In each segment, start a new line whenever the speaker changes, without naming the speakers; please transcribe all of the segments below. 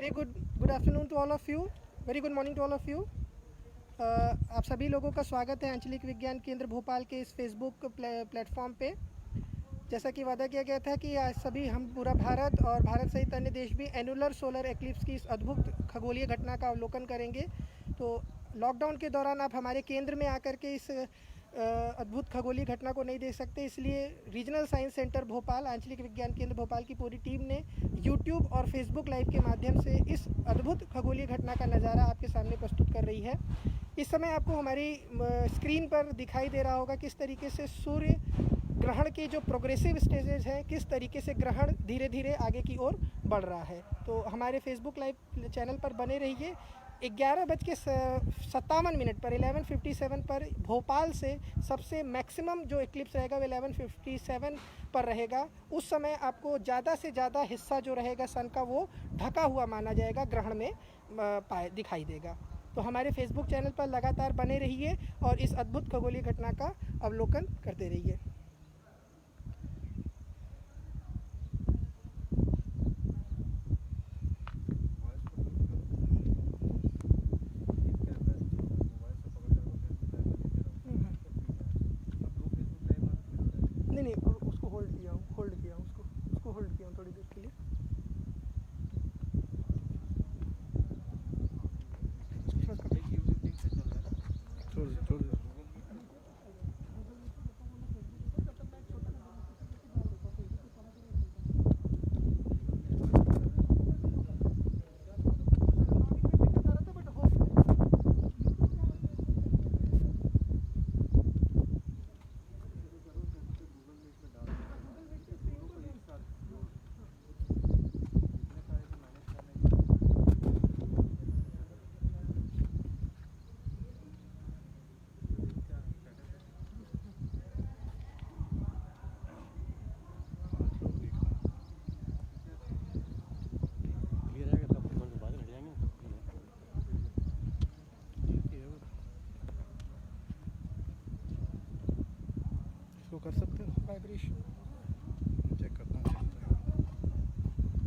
Very good afternoon to all of you, very good morning to all of you. आप सभी लोगों का स्वागत है आंचलिक विज्ञान केंद्र भोपाल के इस फेसबुक प्लेटफॉर्म पे। जैसा कि वादा किया गया था कि आज सभी हम पूरा भारत और भारत सहित अन्य देश भी एनुलर सोलर एक्लिप्स की इस अद्भुत खगोलीय घटना का अवलोकन करेंगे। तो लॉकडाउन के दौरान आप हमारे केंद्र में आकर के इस अद्भुत खगोलीय घटना को नहीं देख सकते, इसलिए रीजनल साइंस सेंटर भोपाल, आंचलिक विज्ञान केंद्र भोपाल की पूरी टीम ने यूट्यूब और फेसबुक लाइव के माध्यम से इस अद्भुत खगोलीय घटना का नज़ारा आपके सामने प्रस्तुत कर रही है। इस समय आपको हमारी स्क्रीन पर दिखाई दे रहा होगा किस तरीके से सूर्य ग्रहण के जो प्रोग्रेसिव स्टेजेस हैं, किस तरीके से ग्रहण धीरे धीरे आगे की ओर बढ़ रहा है। तो हमारे फेसबुक लाइव चैनल पर बने रहिए। 11:57 पर 11:57 पर भोपाल से सबसे मैक्सिमम जो एक्लिप्स रहेगा वो 11:57 पर रहेगा। उस समय आपको ज़्यादा से ज़्यादा हिस्सा जो रहेगा सन का वो ढका हुआ माना जाएगा, ग्रहण में दिखाई देगा। तो हमारे फेसबुक चैनल पर लगातार बने रहिए और इस अद्भुत खगोलीय घटना का अवलोकन करते रहिए। नहीं, उसको होल्ड किया हूँ उसको होल्ड किया हूँ थोड़ी देर के लिए। छोड़ दो। कर सकते हो वाइब्रेशन चेक करना चाहते हैं।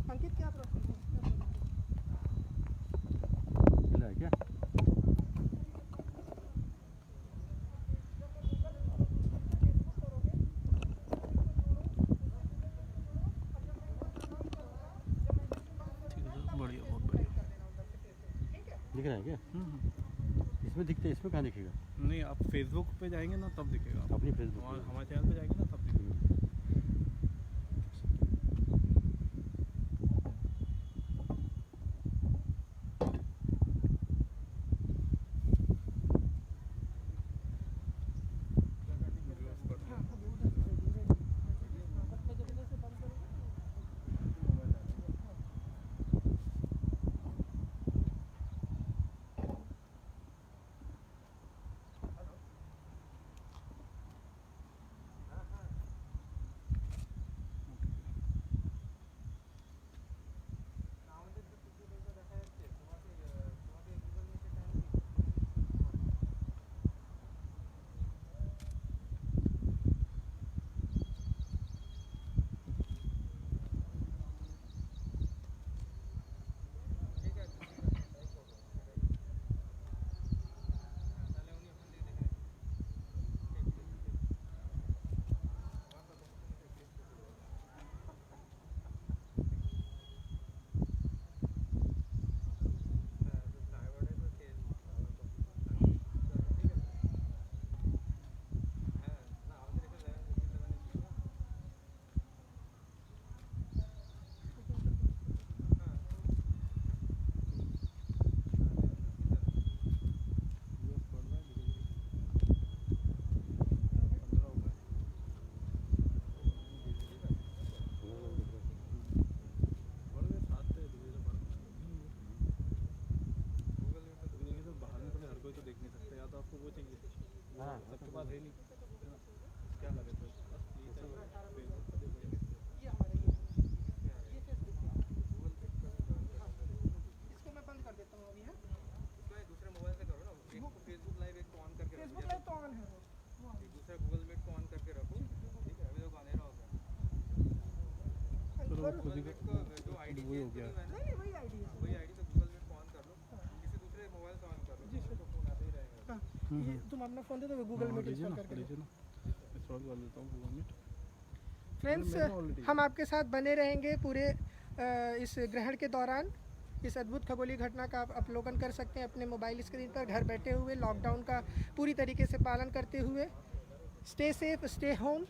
अंकित क्या प्रोसेस है क्या? बढ़िया, बहुत बढ़िया।
दिख रहा है क्या? इसमें दिखता है, इसमें कहाँ दिखेगा?
नहीं, आप फेसबुक पे जाएंगे ना तब दिखेगा।
अपनी फेसबुक
और हमारे चैनल पे जाएंगे ना तब दिखेगा। खुद ही वही हो गया।
नहीं वही आईडी है।
वही आईडी तो गूगल मीट ऑन कर लो, किसी दूसरे मोबाइल से ऑन कर लो,
जी सर।
तो फोन आते ही रहेगा।
हाँ ये तुम अपना फ़ोन दे दो गूगल मीट
लीजिए
इंस्टॉल
ना,
करके।
लीजिए ना, इंस्टॉल कर लेता हूँ गूगल मीट।
फ्रेंड्स
मैंने already-
हम आपके साथ बने रहेंगे पूरे इस ग्रहण के दौरान। इस अद्भुत खगोलीय घटना का आप अवलोकन कर सकते हैं अपने मोबाइल स्क्रीन पर घर बैठे हुए, लॉकडाउन का पूरी तरीके से पालन करते हुए। Stay safe, stay home.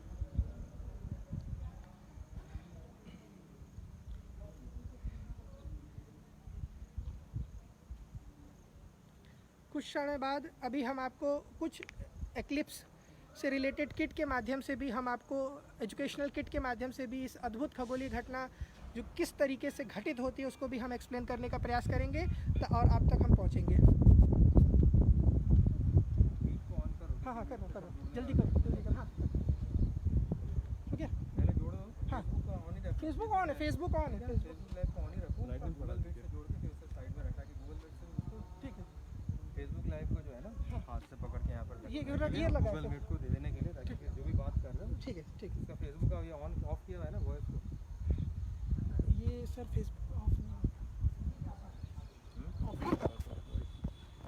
कुछ समय बाद अभी हम आपको कुछ एक्लिप्स से रिलेटेड किट के माध्यम से भी हम आपको एजुकेशनल किट के माध्यम से भी इस अद्भुत खगोलीय घटना जो किस तरीके से घटित होती है उसको भी हम एक्सप्लेन करने का प्रयास करेंगे और आप तक हम पहुंचेंगे।
मीट को ऑन करो,
हाँ हाँ करो करो, जल्दी करो हाँ ठीक है।
पहले जोड़ो।
हाँ।
फेसबुक का ऑन ही रखो,
फेसबुक ऑन है, फेसबुक
फेसबुक लाइव को ऑन ही रखो,
लाइट में
गूगल
बढ़ा
मीट से जोड़ के फिर उसे साइड में रखा कि गूगल मीट से उसको
ठीक है।
फेसबुक लाइव को जो है ना हाथ से पकड़ के यहाँ पर
ये
रखना है,
लगा
गूगल
है।
मीट को दे देने के लिए, ताकि जो भी बात कर रहे हो
ठीक है ठीक
इसका फेसबुक का ये ऑन ऑफ किया हुआ है ना वॉइस को।
है। ये सर फेसबुक ऑफ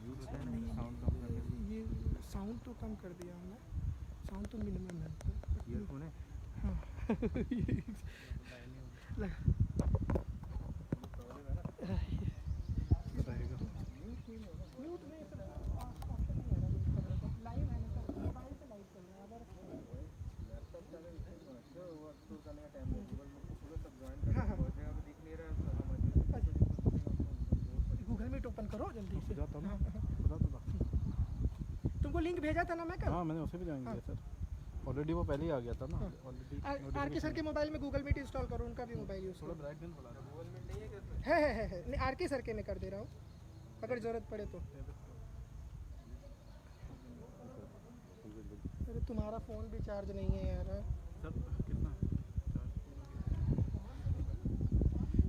यूज होता है ना साउंड कम करने के
ये साउंड तो कम कर दिया हमने, साउंड तो मिनिमम है।
लिए। ईयरफोन है
हाँ लगा
प्रॉब्लम है ना।
रहेगा।
म्यूट में सर ऑप्शन नहीं है ना, लाइव है ना सर, मोबाइल से लाइव चल रहा है। अगर
लैपटॉप चले तो वो एक्सप्लोर करने का टाइम है, गूगल मीट को पूरा सब ज्वाइन करना बहुत जगह पे दिख नहीं रहा है, उसका
गूगल मीट ओपन करो जल्दी से।
जाता हूँ ना,
हाँ,
बता तो था।
तुमको लिंक भेजा था ना मैं कल।
हाँ मैंने उसे भी ज्वाइन किया सर, ऑलरेडी वो पहले ही आ गया था ना ऑलरेडी।
आर के सर के मोबाइल में गूगल मीट इंस्टॉल करो, उनका भी मोबाइल यूज़
थोड़ा
करो।
ब्राइटनेस बढ़ा दो।
गूगल मीट नहीं है क्या इसमें?
है नहीं, आर के सर के में कर दे रहा हूँ अगर ज़रूरत पड़े तो। अरे तुम्हारा फ़ोन भी चार्ज नहीं है यार।
सर कितना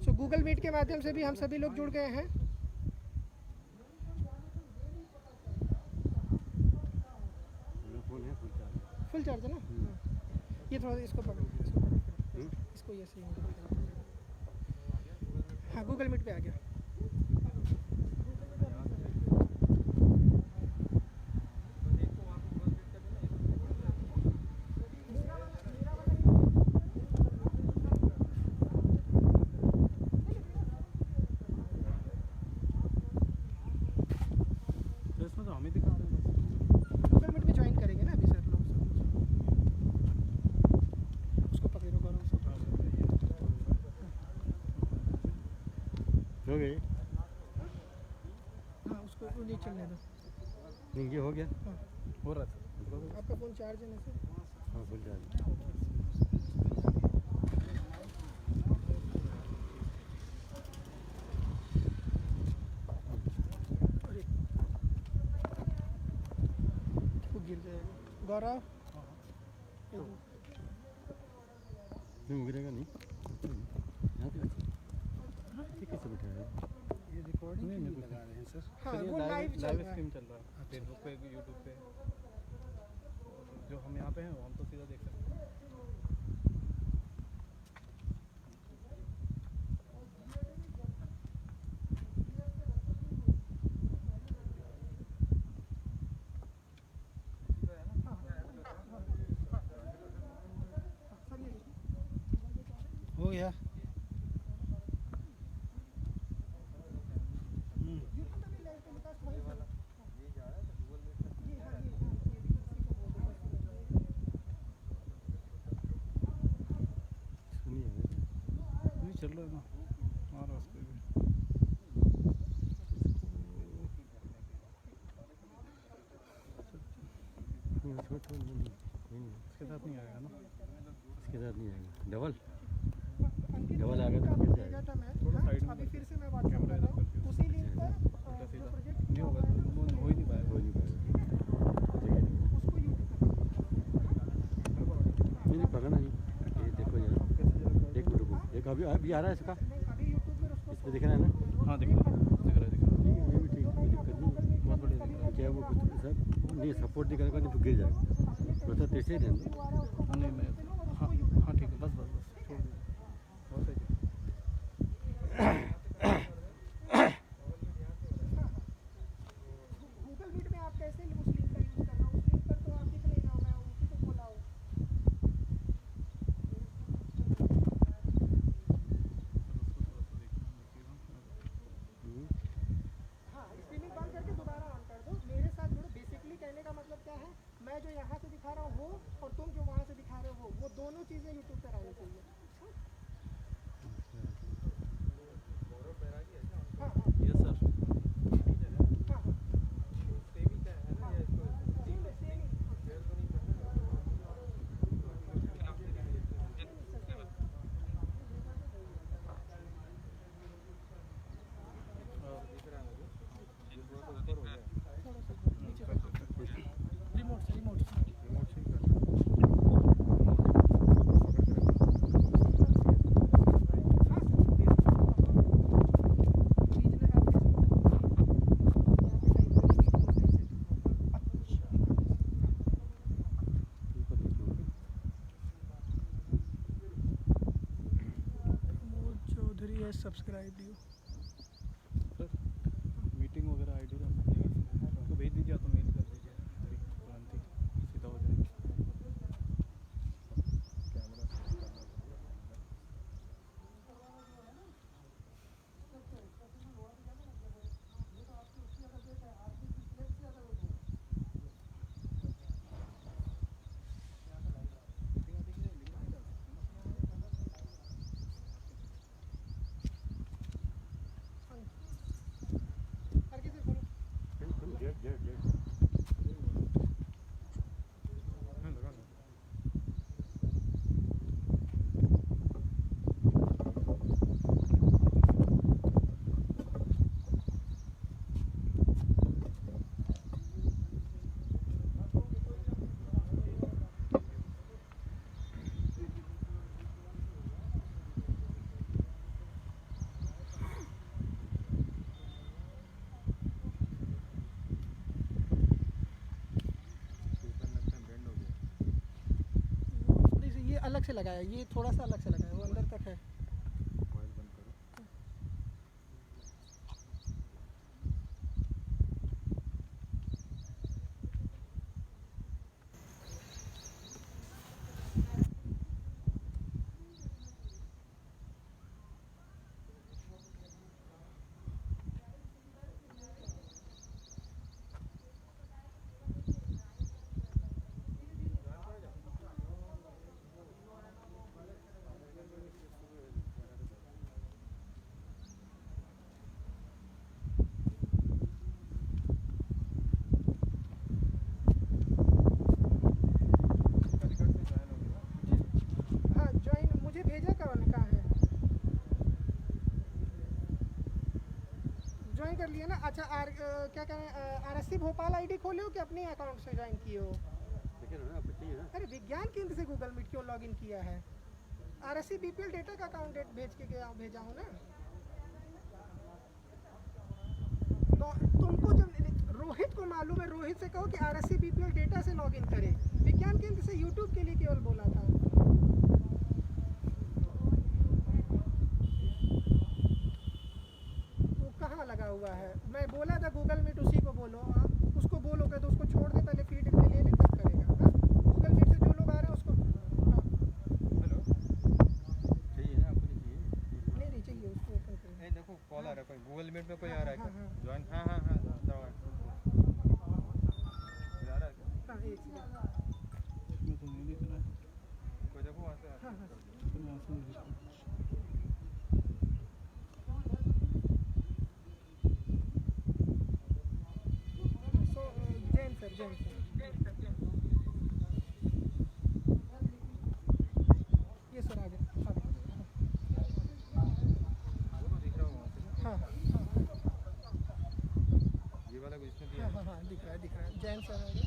सो गूगल मीट के माध्यम से भी हम सभी लोग जुड़ गए हैं।
मेरा फ़ोन है फुल चार्ज।
फुल चार्ज है ना। हाँ। ये थोड़ा इसको पकड़, इसको पकड़, इसको ये सही है। हाँ गूगल मीट पे आ गया।
तो इसमें तो हम ही दिखा रहे हैं बस।
गूगल मीट में ज्वाइन करेंगे ना अभी सर लोग सब। उसको पकड़ो करो उसको।
हो गई
हाँ उसको नहीं चलने दो।
नहीं, ये हो गया।
हाँ
हो रहा है सर।
आपका फ़ोन चार्ज है ना सर।
हाँ फुल चार्ज।
अरे वो गिर जाएगा। गौरव
नहीं गिरेगा नहीं। यहाँ पे ये कैसे बैठा है?
ये रिकॉर्डिंग नहीं लगा रहे हैं सर।
हाँ,
सर, ये
वो लाइव चल
लाइव
रहा है।
स्ट्रीम चल रहा है फेसबुक पे, यूट्यूब पे। और जो हम यहाँ पे हैं वो हम तो सीधा देख सकते हैं। हो गया।
सुनिए
नहीं चल रहा है ना, आ रहा है उस पे भी।
नहीं छोड़ छोड़ नहीं नहीं
इसके साथ नहीं आएगा ना।
इसके साथ नहीं आएगा। डबल
अंकित
डबल आ गया
का
तो गिर
भेजा
जाएगा।
था मैं।
थोड़ा
हाँ,
साइड में
अभी
कर
फिर
दो।
से मैं व्हाट्सएप
कैमरा
कर रहा
इधर
हूँ
करके।
उसी लिंक पर
उल्टा
जो
सीधा
प्रोजेक्ट
नहीं होगा, वो हो ही नहीं पाएगा।
हो नहीं पाएगा। जगह नहीं।
उसको यूट्यूब
नहीं नहीं पकड़ना नहीं। ये देखो यार, एक मिनट रुको, एक अभी अभी आ रहा है इसका,
नहीं अभी यूट्यूब में उसको
इस पे दिख रहा है ना।
हाँ दिख रहा है, दिख रहा है, दिख रहा है।
ठीक है, ये भी ठीक है, कोई दिक्कत नहीं।
बहुत बढ़िया दिख रहा है।
क्या वो कुछ सर नहीं सपोर्ट नहीं करेगा नहीं तो गिर जाएगा। तो तेज ही रहने दो।
हाँ नहीं मैं, हाँ हाँ ठीक है, बस बस बस छोड़ दीजिए। बहुत सही।
मुझे यूट्यूब पर आनी चाहिए। हाँ हाँ
यस सर।
हाँ हाँ
सेम ही क्या है ना, या इसको
सेम है सेम ही
शेयर तो नहीं करना है। दिख रहा है मुझे, ये थोड़ा सा ऊपर हो जाए,
थोड़ा सा नीचे रिमोट से
रिमोट से ही करना है।
चौधरी है सब्सक्राइब यू।
सर मीटिंग वगैरह आईडी तो भेज दीजिए, तो मेल कर दीजिए तुरंत ही सीधा हो जाएगा।
कैमरा सेट करना पड़ेगा।
हर किसी बोलो
गेट
हाँ लगा लो।
थोड़ी सी ये अलग से लगाया, ये थोड़ा सा अलग से लगाया, वो अंदर तक है।
मोबाइल बंद करो।
हाँ ज्वाइन मुझे भेजा कहाँ है? ज्वाइन कर लिया ना। अच्छा क्या कहें, RSC भोपाल आईडी खोले हो कि अपने अकाउंट से ज्वाइन किए हो?
देखिए ना आपको चाहिए ना।
अरे विज्ञान केंद्र से गूगल मीट क्यों लॉगिन किया है? RSC BPL डेटा का अकाउंट भेज के भेजा हूँ ना। तो तुमको जब रोहित को मालूम है, रोहित से कहो कि RSC BPL डेटा से लॉगिन करे। विज्ञान केंद्र से यूट्यूब के लिए केवल बोला था। वो कहाँ लगा हुआ है? मैं बोला था गूगल मीट उसी को बोलो। उसको बोलोगे तो उसको छोड़ दे, पहले फीड में ले ले तब करेगा। हाँ गूगल मीट से जो लोग आ रहे हैं उसको हाँ
हेलो,
चाहिए ना आपको चाहिए।
नहीं चाहिए, उसको ओपन करें।
ए देखो कॉल आ रहा है, कोई गूगल मीट में कोई आ रहा है
हाँ,
क्या?
हाँ।
ज्वाइन, हाँ हाँ हाँ दवा आ रहा है क्या?
हाँ एक सेकंड।
इसमें तो नहीं दिख रहा है।
कोई देखो वहाँ से
हाँ, हाँ।
कर दो।
तो यहाँ से नहीं दिख रहा।
सो जैन सर ये सर आ गए।
वो तो दिख रहा है वहाँ से।
हाँ
ये वाला कुछ इसमें दिया है।
हाँ दिख रहा है जैन सर आ गए।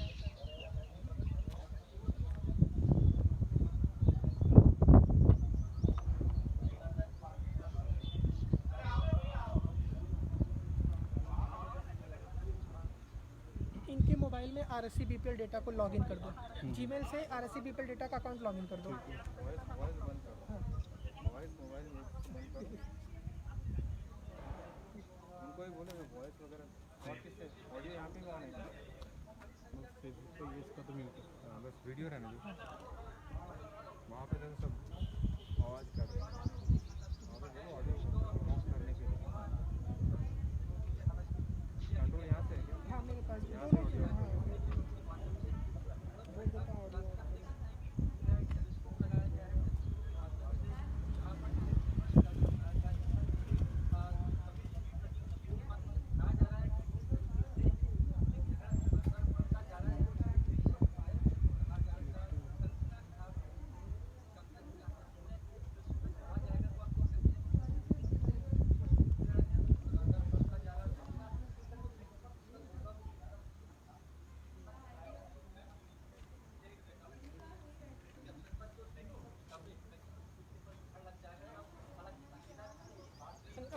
इनके मोबाइल में RSC BPL डेटा को लॉगिन कर दो। जीमेल से RSC BPL डेटा का अकाउंट लॉगिन कर दो।
वॉइस बंद करो।
हाँ
वॉइस मोबाइल बंद करो। उनको ही बोले ना वॉइस वगैरह। और किससे ऑडियो यहाँ पे भी ऑन है?
बस फेसबुक पे ये इसका तो म्यूट है।
हाँ, बस वीडियो रहने दो। वहाँ पे तो सब आवाज़ कर रहे हैं। वहाँ पे बोलो ऑडियो ऑफ करने के लिए। कंट्रोल यहाँ से है क्या?
हाँ मेरे पास
यहाँ
दोनों
से
की
ऑडियो
हाँ बोल देता हूँ ऑडियो।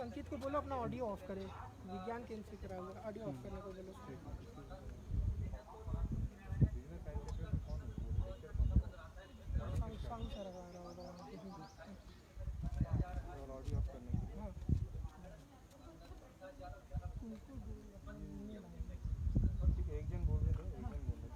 अंकित को बोलो अपना ऑडियो ऑफ करे, विज्ञान केंद्र से करा हुआ ऑडियो ऑफ करने को बोलो।
बिजनेस टाइम के पे कौन लेक्चर कौन
साउंड सारा आ रहा होगा
और ऑडियो ऑफ करने के लिए
हाँ
ठीक है, एक जन बोल रहे थे, एक जन बोल रहे थे।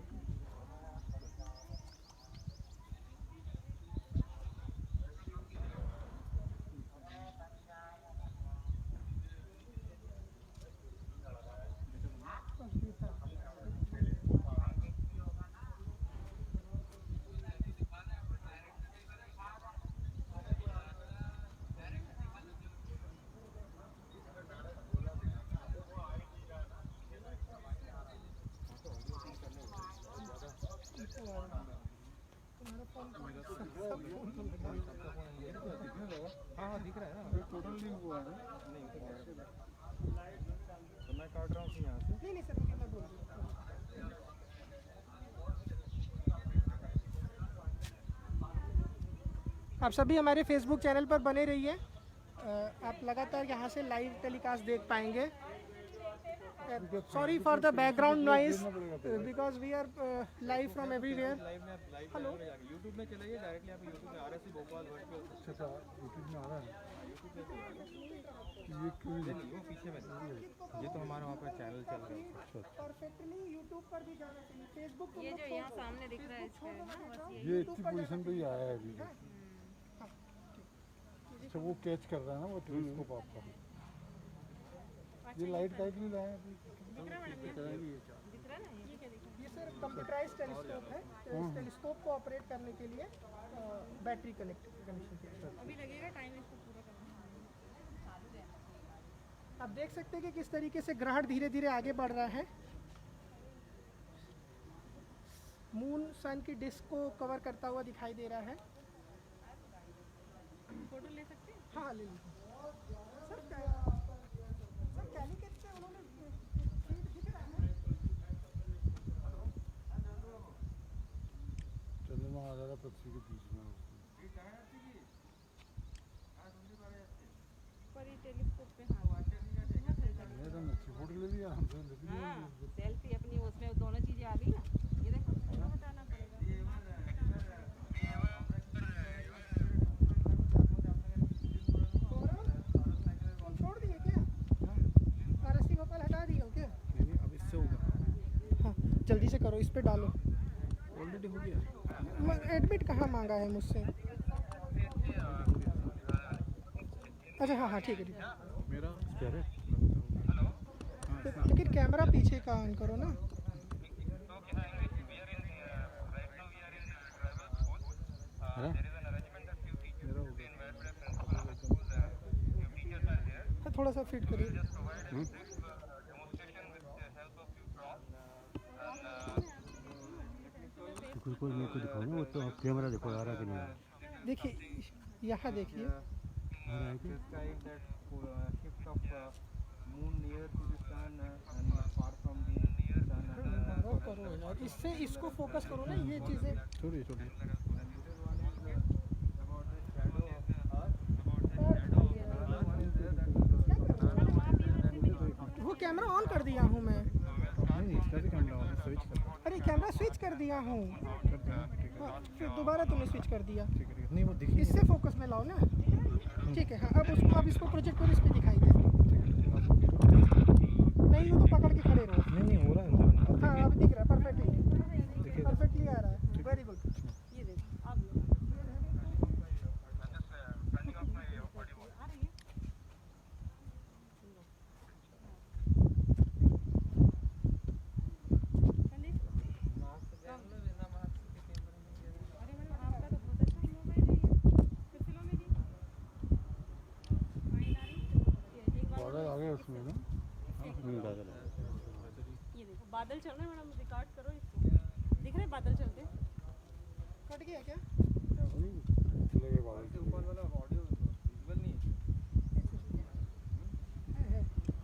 तुम्हारा फोन सब फोन तो लगा है।
हाँ हाँ दिख रहा है ना,
टोटल नहीं हुआ है
नहीं तो मैं काट रहा हूँ यहाँ से।
नहीं नहीं सर रुकिए, मैं बोल रही हूँ। आप सभी हमारे फेसबुक चैनल पर बने रहिए, आप लगातार यहाँ से लाइव टेलीकास्ट देख पाएंगे। Sorry for the background noise because we are live from everywhere.
Live में लाइव
हेलो।
यूट्यूब में चलाइए डायरेक्टली, आप यूट्यूब में RSC भोपाल वर्चुअल
अच्छा यूट्यूब में आ रहा है
यूट्यूब पे
ये क्यों
नहीं वो पीछे में ये तो हमारा वहाँ पर चैनल चल रहा है।
परफेक्टली यूट्यूब पर भी जाना चाहिए, फेसबुक
ये जो यहाँ सामने दिख रहा है इसका है ना, बस ये
ये अच्छी पोजीशन पे ही आया है अभी अच्छा वो कैच कर रहा है ना वो टेलीस्कोप आपका ये लाइट का नहीं लाया अभी
दिख रहा है मैडम, दिख रहा है ना, ये क्या दिख रहा
ये सर कंप्यूटराइज्ड टेलीस्कोप है। तो इस टेलीस्कोप को ऑपरेट करने के लिए बैटरी कनेक्शन चाहिए।
है? अभी लगेगा टाइम इसको पूरा करने में।
आप देख सकते हैं कि किस तरीके से ग्रहण धीरे धीरे आगे बढ़ रहा है। मून सन की डिस्क को कवर करता हुआ दिखाई दे रहा है।
फोटो ले सकते हैं?
हाँ ले लीजिए सर। सर कैलिकट से उन्होंने फीड दिख रहा है।
चंद्रमा आ रहा पृथ्वी के बीच में
पर ये टेलीस्कोप पे हाँ बहुत अच्छा
एकदम अच्छी फोटो ले लिया हमसे लेकिन
हाँ सेल्फी अपनी उसमें दोनों चीज़ें आ गई ना, ये देखो हटाना पड़ेगा।
तुम छोड़ दिए क्या? RSC भोपाल हटा दिए हो क्या?
नहीं अब इससे होगा,
हाँ जल्दी से करो, इस पे डालो।
ऑलरेडी हो गया।
एडमिट कहाँ मांगा है मुझसे? अच्छा हाँ हाँ ठीक है ठीक है।
मेरा
क्या है
लेकिन कैमरा पीछे का ऑन करो ना।
मेरा हो गया।
हाँ, थोड़ा सा फिट करिए।
कोई मेरे को दिखाओ ना वो तो कैमरा देखो आ रहा कि नहीं
देखिए यहाँ देखिए।
describe that shift of moon near to the sun and far from the sun.
करो करो यार, इससे इसको फोकस करो ना ये चीज़ें।
छोड़िए छोड़िए
वो कैमरा ऑन कर दिया हूँ मैं।
नहीं इसका भी कैमरा ऑन स्विच कर
अरे कैमरा स्विच कर दिया हूँ। हाँ, फिर दोबारा तुमने स्विच कर दिया।
ठीक है नहीं वो दिखी
इससे फोकस में लाओ ना। ठीक है हाँ, अब इसको प्रोजेक्ट करो, इस पे दिखाई दे। नहीं वो तो पकड़ के खड़े रहो।
नहीं हो रहा है
हाँ अब दिख रहा है परफेक्टली,
देखिए
परफेक्टली आ रहा है। Very good.
ये देखो आप लोग आ रही है। संदीप अरे मैडम आपका तो बहुत अच्छा मोबाइल है ये, कितने में दी? फाइन आ रही ये एक बार
ऑर्डर आ गया उसमें ना
ये देखो बादल चल रहे हैं मैडम, रिकॉर्ड करो इसको। दिख रहे हैं बादल चलते?
कट गया क्या?
चले गए बादल
ऊपर वाला ऑडियो विजुअल नहीं है।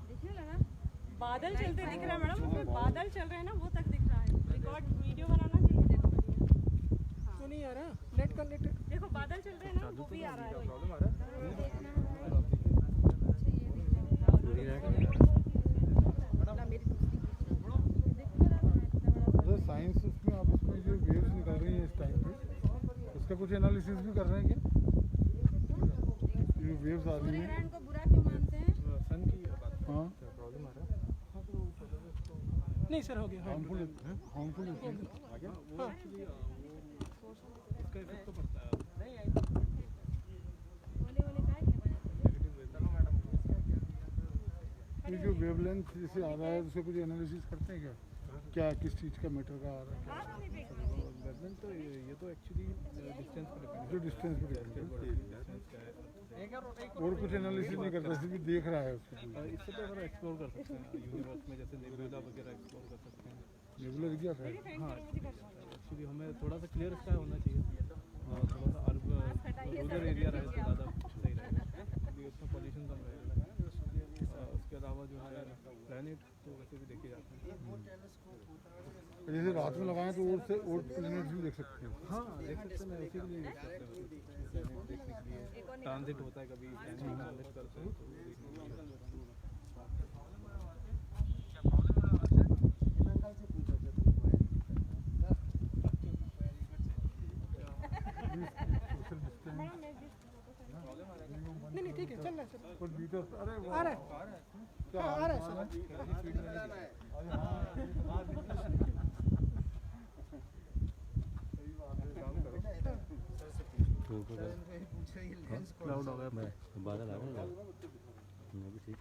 दिखने लगा बादल चलते दिख रहा है मैडम, उसमें बादल चल रहे हैं ना वो तक दिख रहा है। रिकॉर्ड वीडियो बनाना चाहिए, देखो बढ़िया।
क्यों नहीं आ रहा? Net connected.
देखो बादल चल रहे हैं ना वो भी आ रहा है।
प्रॉब्लम आ रहा है?
देखना है। अच्छा ये दिख
कुछ एनालिसिस भी कर रहे हैं क्या? ये वेव्स आ रही हैं।
ग्रहण को बुरा क्यों मानते हैं?
सन की बात
हाँ,
प्रॉब्लम आ रहा है।
नहीं सर, हो गया।
हार्मफुल हार्मफुल
वो एक्चुअली इसका इफेक्ट तो पड़ता है।
ये जो वेवलेंथ जैसे आ रहा है उसका कुछ एनालिसिस करते हैं क्या? क्या किस चीज़ का मीटर का आ रहा है?
वेवलेंथ तो ये तो एक्चुअली डिस्टेंस पर डिपेंड
जो डिस्टेंस पे डिपेंड
डिस्टेंस क्या है।
और कुछ एनालिसिस नहीं करता, सिर्फ देख रहा है उसको।
इससे तो अगर एक्सप्लोर कर सकते हैं यूनिवर्स में, जैसे नेबुला वगैरह एक्सप्लोर कर सकते हैं।
नेबुला दिख जाता है।
हाँ, एक्चुअली हमें थोड़ा सा क्लियर स्काई होना चाहिए और थोड़ा सा रूरल एरिया रहे तो ज़्यादा सही रहेगा, क्योंकि उसमें पॉल्यूशन कम रहेगा। उसके अलावा जो है प्लैनेट तो वैसे भी देखे जाते हैं।
जैसे रात में लगाएं तो और से और प्लैनेट्स भी देख सकते हैं।
हाँ, देख सकते हैं, उसी के लिए देख सकते हैं, प्लैनेट देखने के लिए ट्रांजिट होता है, कभी प्लैनेट ट्रांजिट करते हैं तो देखने के लिए।
नहीं ठीक है, चल रहा है सर।
और मीटर अरे वो
आ रहा है, हाँ आ रहा है सर।
क्लाउड हो गया।
बादल आ रहे हैं मैं भी ठीक।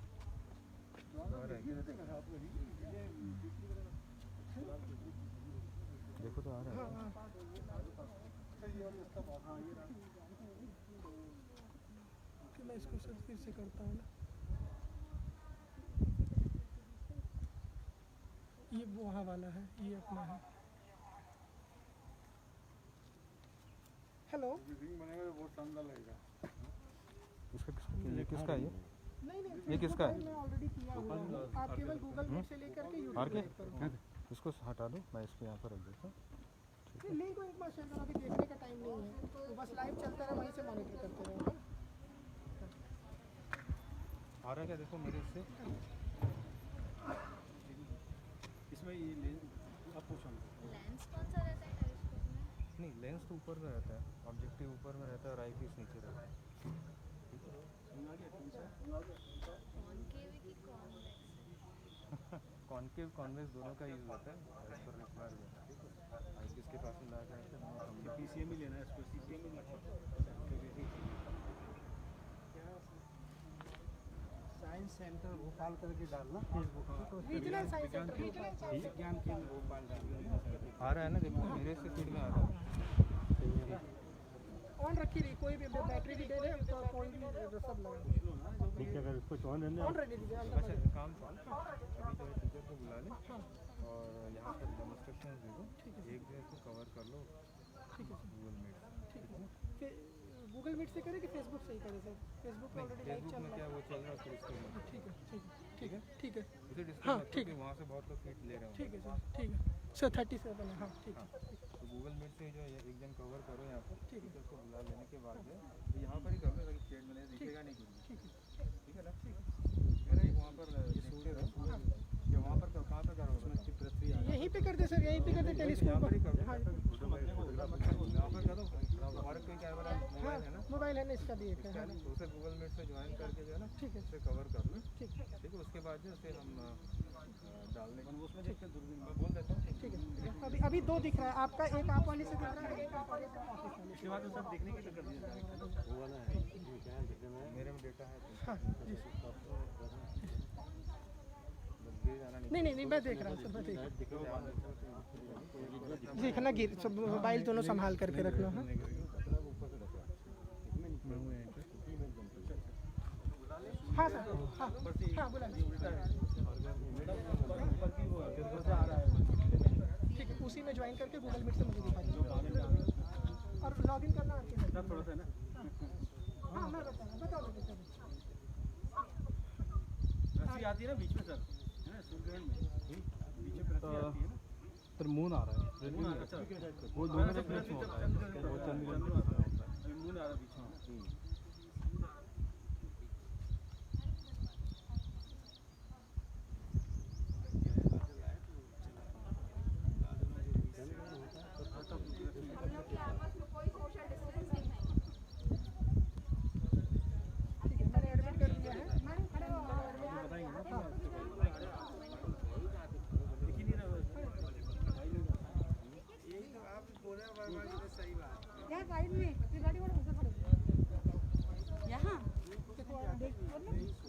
देखो तो आ रहा है।
कि मैं इसको सर फिर से करता हूँ ना। ये वहाँ वाला है, ये अपना है। हेलो।
रिंग बनेगा तो बहुत शानदार लगेगा।
ये किसका है?
नहीं
ये किसका है?
मैं ऑलरेडी किया हुआ है। आप केवल गूगल मीट से लेकर के यूट्यूब
आर के?
पे करो।
इसको हटा दो, मैं इसको यहाँ पर रख देता हूँ।
लिंक को एक बार शेयर करो, अभी देखने का टाइम नहीं है, तो बस लाइव चलता रहे, वहीं से मॉनिटर करते रहो।
आ रहा है क्या? देखो मेरे से इसमें ये लेंस आप पूछो।
लेंस कौन सा रहता है टेलीस्कोप में?
नहीं, लेंस तो ऊपर में रहता है, ऑब्जेक्टिव ऊपर में रहता है और आई पीस नीचे रहता है।
कॉनकेव की कॉन्वेक्स?
कॉनकेव कॉन्वेक्स दोनों का यूज़ होता है, एज पर रिक्वायरमेंट। आई पीस के पास में ला जाए तो पीसीएम ही लेना है, इसको सीसीएम ही
साइंस सेंटर भोपाल करके डालना फेसबुक पे, तो
regional science centre, regional science
विज्ञान केंद्र भोपाल डालना।
आ रहा है ना, देखो मेरे से फीड में आ रहा है।
ऑन रखी रही, कोई भी बैटरी भी दे रहे हैं तो कोई भी सब लगा
ठीक है, अगर इसको ऑन रहने
ऑन रहने दीजिए।
अच्छा, काम तो अभी जो है टीचर को बुला ले और यहाँ पर इंस्ट्रक्शंस दे दो, एक दिन इसको कवर कर लो गूगल मीट।
ठीक है, फिर गूगल मीट से करें कि फेसबुक से ही करें सर? फेसबुक पे ऑलरेडी लाइव
फेसबुक
चल
में
रहा
क्या
है।
वो चल रहा है, फिर इसको मत।
ठीक है ठीक है ठीक है ठीक है
उसे डिस्कस
हाँ,
मत
ठीक
करो कि वहाँ से बहुत लोग फीड ले रहे
ठीक
हैं।
है सर, ठीक है सर। 37 है, हाँ ठीक है
तो गूगल मीट से जो है एक दिन कवर करो यहाँ पर,
ठीक है।
टीचर को बुला लेने के बाद जो है तो यहाँ पर ही कर लो, ताकि चैट में दिखेगा नहीं कुछ।
ठीक है
ठीक है ना? मेरा एक वहाँ पर देखते रहो या वहाँ पर कहाँ पे करो,
यहीं पे कर दे सर, यहीं पे कर दे टेलीस्कोप
यहाँ पर ही कर दो।
हाँ
यहाँ पर करो, और कोई कैमरा मोबाइल है ना,
मोबाइल है ना, इसका भी एक है
तो उसे गूगल मीट से ज्वाइन करके जो है ना,
ठीक है
उसे कवर कर लो।
ठीक है
ठीक है, उसके बाद जो उसे हम डालने उसमें देखते दूरबीन में बोल देता हूँ।
ठीक है। अभी अभी दो दिख रहा है आपका, एक आप वाले से दिख रहा है, एक आप वाले से ऑफिस वाले से।
उसके बाद सब देखने के लिए कर दिया जाएगा।
वो वाला है, ये क्या है देखने में?
मेरे में डेटा है तो
हाँ जी
बस गिर जाना नहीं।
नहीं मैं देख रहा हूँ सर, मैं देख रहा हूँ। देखना गिर सब, मोबाइल दोनों संभाल करके रखना। हाँ हाँ सर, हाँ हाँ बोला। ठीक है, उसी में ज्वाइन करके गूगल मीट से मुझे दिखा दीजिए और लॉगिन करना आपके
थोड़ा सा ना
हाँ मैं बताओ
रस्सी आती है ना बीच में सर, है ना, सूर्यग्रहण में बीच में रस्सी आती है ना सर। मून आ रहा है, वो दोनों के बीच में होता है, वो चंद्रग्रहण में होता है। मून आ रहा है बीच में।
आपस में कोई सोशल डिस्टेंस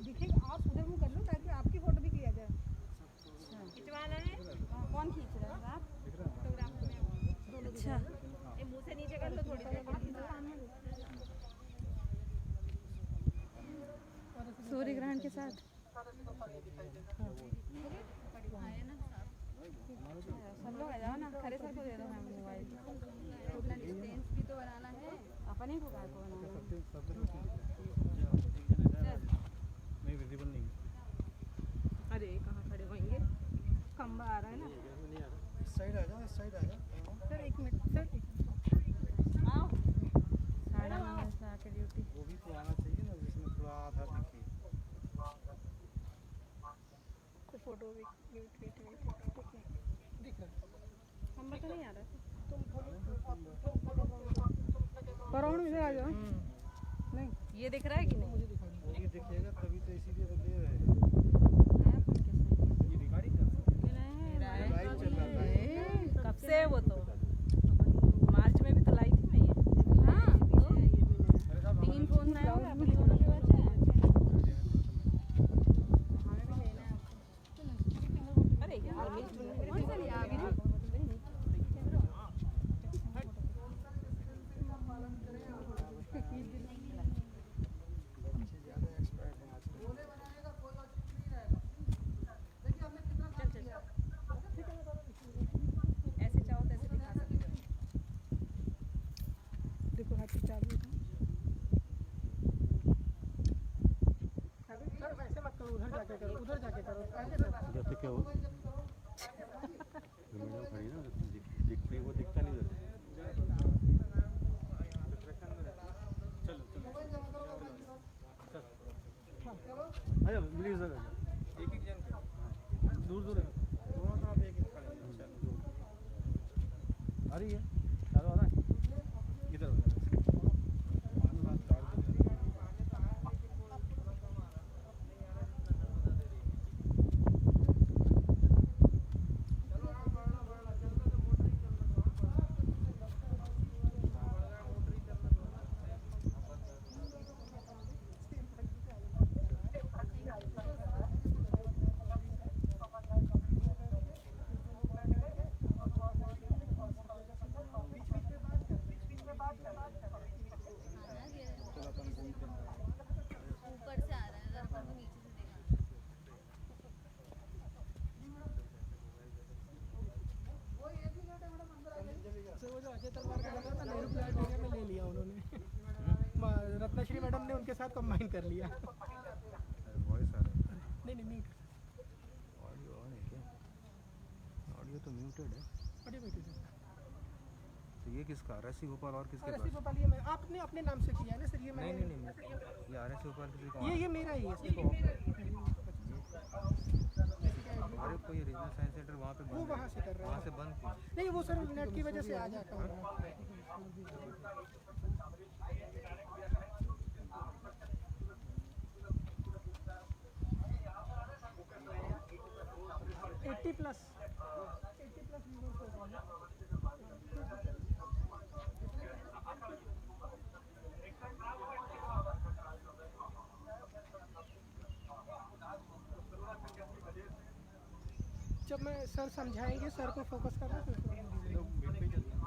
दिखेगा, आप उधर मुँह कर लो ताकि आपकी फोटो भी लिया जाए।
खिंचवाना है। कौन खींच रहा है आप? फोटोग्राफर में। अच्छा, ये मुंह से नीचे कर लो थोड़ी देर। सूर्य ग्रहण के साथ सब लोग आ जाओ ना, खरे सर को दे दो मैम मोबाइल। अपना डिस्टेंस भी तो बनाना है, अपने को काय को बनाना है।
नहीं विजिबल नहीं।
अरे कहाँ खड़े होंगे, खंबा आ रहा है ना।
इस साइड आ जाओ, इस साइड आ जाओ।
सर एक मिनट सर,
आओ साढ़े 9 बजे आके ड्यूटी।
वो भी तो आना चाहिए ना जिसमें थोड़ा आधा दिखे।
फोटो वेट दिख रहा है।
खंबा तो नहीं आ रहा है।
पराउंड इधर आ जाओ। नहीं
ये दिख रहा है कि नहीं?
मुझे दिखाई
वो भी दिखेगा तभी तो इसीलिए तो ले रहे हैं।
ये गाड़ी का
लाइट चल रहा है।
कब से है वो तो? मार्च में भी तो लाई थी मैं ये। हाँ, 3 फोन नया होगा, अपने दोनों के बच्चे हैं। हमें भी लेना है आपको। अरे यार मेरी कौन सा लिया आगे नहीं?
बच्चे ज़्यादा एक्सपर्ट हैं आजकल।
ऐसे चाहो तो ऐसे दिखा सकते हो।
देखो हाथ की चाबी है। सर वैसे मत करो, उधर जाके करो, उधर जाके करो।
उधर से क्या हो जो मैडम खड़ी ना दिखती है, वो दिखता नहीं उधर।
आजा प्लीज सर,
एक एक जन का
दूर दूर है।
दोनों तो आप एक एक खड़े हैं। चलो
आ रही है, चालू आ रहा है इधर हो जाए।
ऊपर से आ रहा है, रास्ता को नीचे से देखा।
सर वो जो अजय तलवार का बना था नेहरू प्लानिटेरियम में ले लिया उन्होंने। रत्नाश्री मैडम ने उनके साथ कंबाइन कर लिया।
वॉइस आ रहा है।
नहीं नहीं म्यूट।
ऑडियो ऑन है क्या? ऑडियो तो म्यूटेड है।
अरे बैठे सर।
तो ये किसका RSC भोपाल और किसके
और
पास?
गोपाल ये मैं आपने अपने नाम से किया है ना सर? ये
नहीं
मैंने
नहीं नहीं ये RSC भोपाल किसी का
ये मेरा ही है सर।
हमारे कोई रीजनल साइंस सेंटर वहाँ पे
वो
बंद
वहाँ से कर रहा
वहाँ
है।
से बंद क्यों?
नहीं वो सर नेट की वजह से आ जाता है। +80 जब मैं सर समझाएंगे, सर को फोकस करना फिर
लोग मीट पे चलते हैं।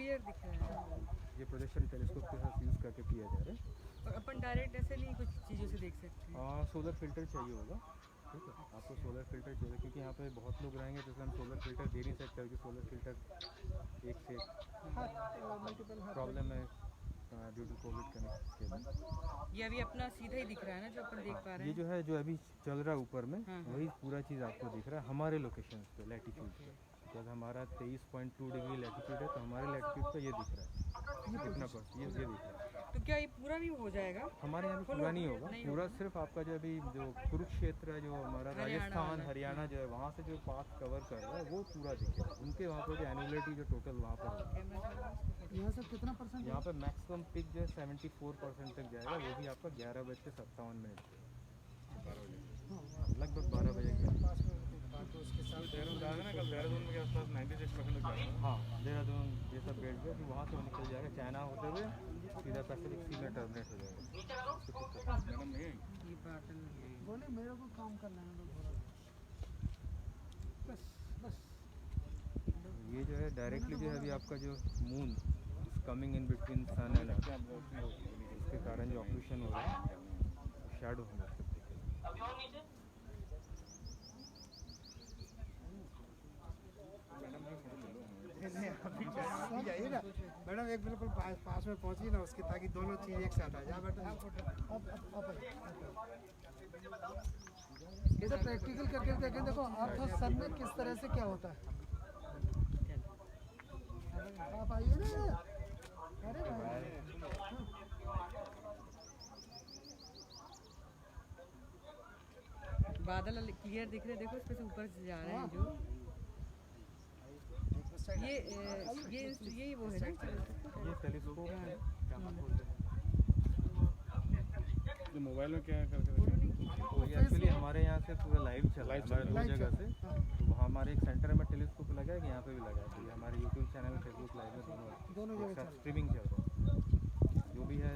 क्लियर दिख रहा है
ये प्रोजेक्शन टेलीस्कोप के साथ यूज़ करके किया जा रहा है।
और अपन डायरेक्ट ऐसे नहीं कुछ चीज़ों से देख सकते हैं।
सोलर फिल्टर चाहिए होगा, ठीक है, आपको सोलर फिल्टर चाहिए क्योंकि यहाँ पे बहुत लोग रहेंगे तो हम सोलर फिल्टर दे नहीं सकते क्योंकि सोलर फिल्टर एक से
मल्टीपल
प्रॉब्लम है ड्यू टू कोविड कनेक्ट के बाद।
ये अभी अपना सीधा ही दिख रहा है ना जो अपन देख पा रहे
ये
हैं।
जो है जो अभी चल रहा है ऊपर में
हाँ।
वही पूरा चीज़ आपको दिख रहा है हमारे लोकेशन पे लैटिट्यूड पे। जब हमारा 23.2 डिग्री लैटिट्यूड है तो हमारे लैटिट्यूड पे ये दिख रहा है कितना परसेंट ये दिख रहा है।
तो क्या ये पूरा भी हो जाएगा?
हमारे यहाँ पे पूरा नहीं होगा, पूरा सिर्फ आपका जो अभी जो कुरुक्षेत्र है जो हमारा राजस्थान हरियाणा जो है वहाँ से जो पाथ कवर कर रहा है वो पूरा दिखेगा। उनके वहाँ पर जो एनुअलिटी जो टोटल वहाँ पर होगा
यहाँ से कितना परसेंट?
यहाँ पे मैक्सिमम पिक जो है 74% तक जाएगा, वो भी आपका 11:57 लगभग 12 बजे के हाँ देहरादून ये सब बेल्ट पे फिर वहाँ से वो निकल जाएगा चाइना होते हुए सीधा पैसिफिक सी में टर्मिनेट हो जाएगा।
ये पैटर्न
बोले मेरे को काम करना है तो थोड़ा बस बस
ये जो है डायरेक्टली जो है अभी आपका जो moon coming in between sun and earth इसके कारण जो ऑक्लूशन हो रहा है शैडो होगा।
जाइए ना मैडम, एक बिल्कुल पास में पहुंची ना उसके, ताकि दोनों चीज़ एक साथ आ जाए। बेटा इधर प्रैक्टिकल करके देखें। देखो अर्थ और सन में किस तरह से क्या होता है। आप आइए ना। अरे भाई
बादल क्लियर दिख रहे हैं, देखो इसमें से ऊपर से जा रहे हैं जो ये वो है ना
ये टेलीस्कोप है
जो मोबाइल में क्या करके
तो ये एक्चुअली हमारे यहाँ से पूरा लाइव चल रहा है हमारे दो जगह से। तो वहाँ हमारे एक सेंटर में टेलीस्कोप लगा है, यहाँ पे भी लगा है। तो ये हमारे यूट्यूब चैनल फेसबुक लाइव में दोनों जगह स्ट्रीमिंग चल रहा है। जो भी है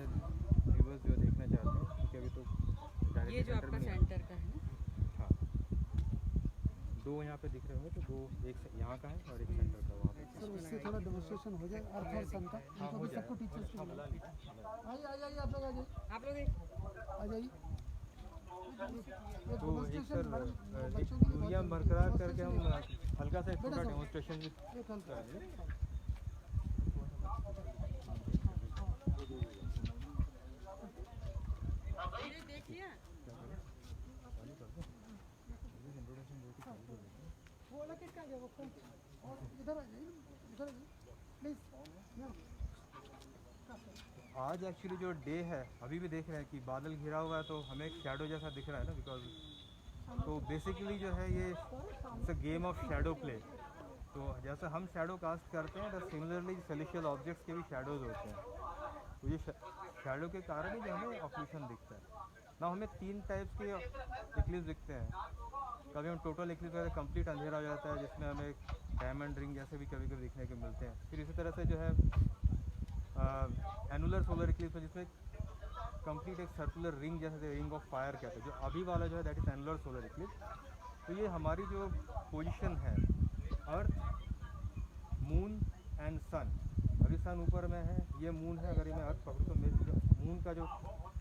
व्यूअर्स जो देखना चाहते हैं क्योंकि अभी तो
ये जो आपका सेंटर का है ना।
हाँ दो यहाँ पे दिख रहे होंगे तो दो एक यहाँ का है और एक सेंटर का वहाँ पे।
सर उससे थोड़ा डेमोन्स्ट्रेशन हो जाए अर्थ और सन का।
हो जाए
सबको टीचर्स को बुलाओ। आइए आइए आप लोग आ जाइए
आप लोग
आ जाइए।
तो एक सर एक दूरियाँ बरकरार करके हम हल्का सा एक छोटा डेमोन्स्ट्रेशन भी करेंगे।
देख लिया
वो वाला किट कहाँ गया? वो फोन और इधर आ जाइए, इधर आ जाइए प्लीज।
आज एक्चुअली जो डे है अभी भी देख रहे हैं कि बादल घिरा हुआ है तो हमें एक शैडो जैसा दिख रहा है ना बिकॉज तो बेसिकली जो है ये it's a game of shadow play. तो जैसे हम शैडो कास्ट करते हैं तो सिमिलरली सेलेस्टियल ऑब्जेक्ट्स के भी शैडोज होते हैं। तो ये शैडो के कारण ही जो हमें ऑक्लूशन दिखता है ना। हमें 3 टाइप्स के इक्लिप्स दिखते हैं। कभी हम टोटल इक्लिप्स में कंप्लीट अंधेरा हो जाता है जिसमें हमें डायमंड रिंग जैसे भी कभी कभी दिखने को मिलते हैं। फिर इसी तरह से जो है एनुलर सोलर इक्लिप्स है जिसमें कंप्लीट एक सर्कुलर रिंग जैसे रिंग ऑफ फायर कहते हैं। जो अभी वाला जो है that is annular solar Eclipse. तो ये हमारी जो पोजीशन है अर्थ मून एंड सन, अभी सन ऊपर में है ये मून है। अगर मैं अर्थ पकड़ूँ तो मेरे जो मून का जो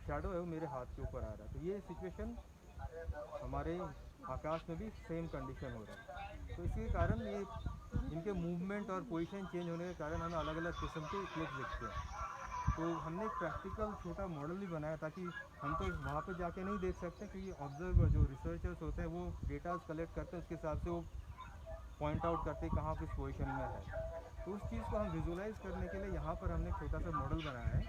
शैडो है वो मेरे हाथ के ऊपर आ रहा है। तो ये सिचुएशन हमारे आकाश में भी सेम कंडीशन हो रहा है। तो इसके कारण ये इनके मूवमेंट और पोजीशन चेंज होने के कारण हमें अलग अलग किस्म के इक्लिप्स दिखते हैं। तो हमने एक प्रैक्टिकल छोटा मॉडल भी बनाया ताकि हम तो वहाँ पे जाके नहीं देख सकते क्योंकि ऑब्जर्वर जो रिसर्चर्स होते हैं वो डेटाज कलेक्ट करते हैं उसके हिसाब से वो पॉइंट आउट करते हैं कहाँ किस पोजीशन में है। तो उस चीज़ को हम विजुलाइज करने के लिए यहाँ पर हमने एक छोटा सा मॉडल बनाया है।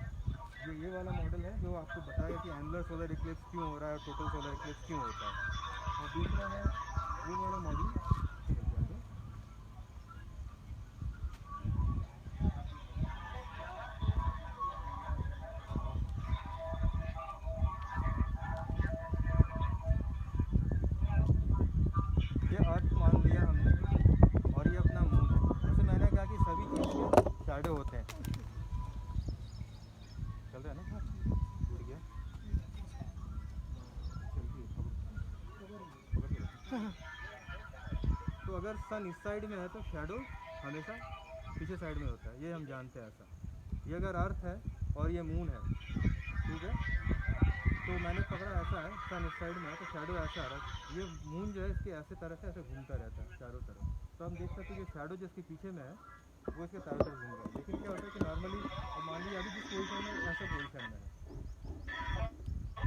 जो ये वाला मॉडल है जो आपको बताएगा कि एनुलर सोलर इक्लिप्स क्यों हो रहा है और टोटल सोलर इक्लिप्स क्यों होता है। और दूसरा है वो वाला मॉडल ये अर्थ मान लिया हमने और ये अपना मून है। जैसे मैंने कहा कि सभी चीज़ के शैडो होते हैं। चल रहा है ना जुड़ गया तो अगर सन इस साइड में है तो शैडो हमेशा पीछे साइड में होता है, ये हम जानते हैं ऐसा। ये अगर अर्थ है और ये मून है, ठीक है, तो मैंने पकड़ा ऐसा है, सन इस साइड में है तो शैडो ऐसा आ रहा है। ये मून जो है इसके ऐसे तरह से ऐसे घूमता रहता है चारों तरफ, तो हम देख सकते हैं कि शैडो जो इसके पीछे में है वो इसके चारों तरफ घूम रहा है। लेकिन क्या होता है कि नॉर्मली मान लीजिए अभी जिस पोजिशन में ऐसे पोजिशन में है,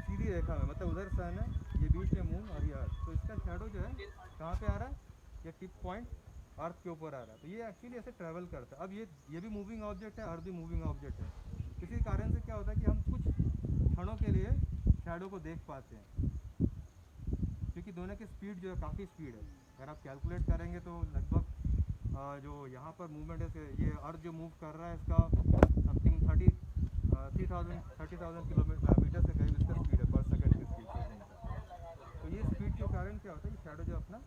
सीधी रेखा में, मतलब उधर सन है, ये बीच में मून और ये अर्थ, तो इसका शैडो जो है कहाँ पे आ रहा है, ये टिप पॉइंट अर्थ के ऊपर आ रहा है। तो ये एक्चुअली ऐसे ट्रैवल करता है। अब ये भी मूविंग ऑब्जेक्ट है, अर्थ भी मूविंग ऑब्जेक्ट है। इसी कारण से क्या होता है कि हम कुछ क्षणों के लिए शैडो को देख पाते हैं, क्योंकि दोनों की स्पीड जो है काफ़ी स्पीड है। अगर आप कैलकुलेट करेंगे तो लगभग जो यहाँ पर मूवमेंट है, ये अर्थ जो मूव कर रहा है इसका समथिंग 30,000 किलोमीटर से करीब इसका स्पीड है पर सेकंड की स्पीड से। तो ये स्पीड के कारण क्या होता है कि शैडो जो अपना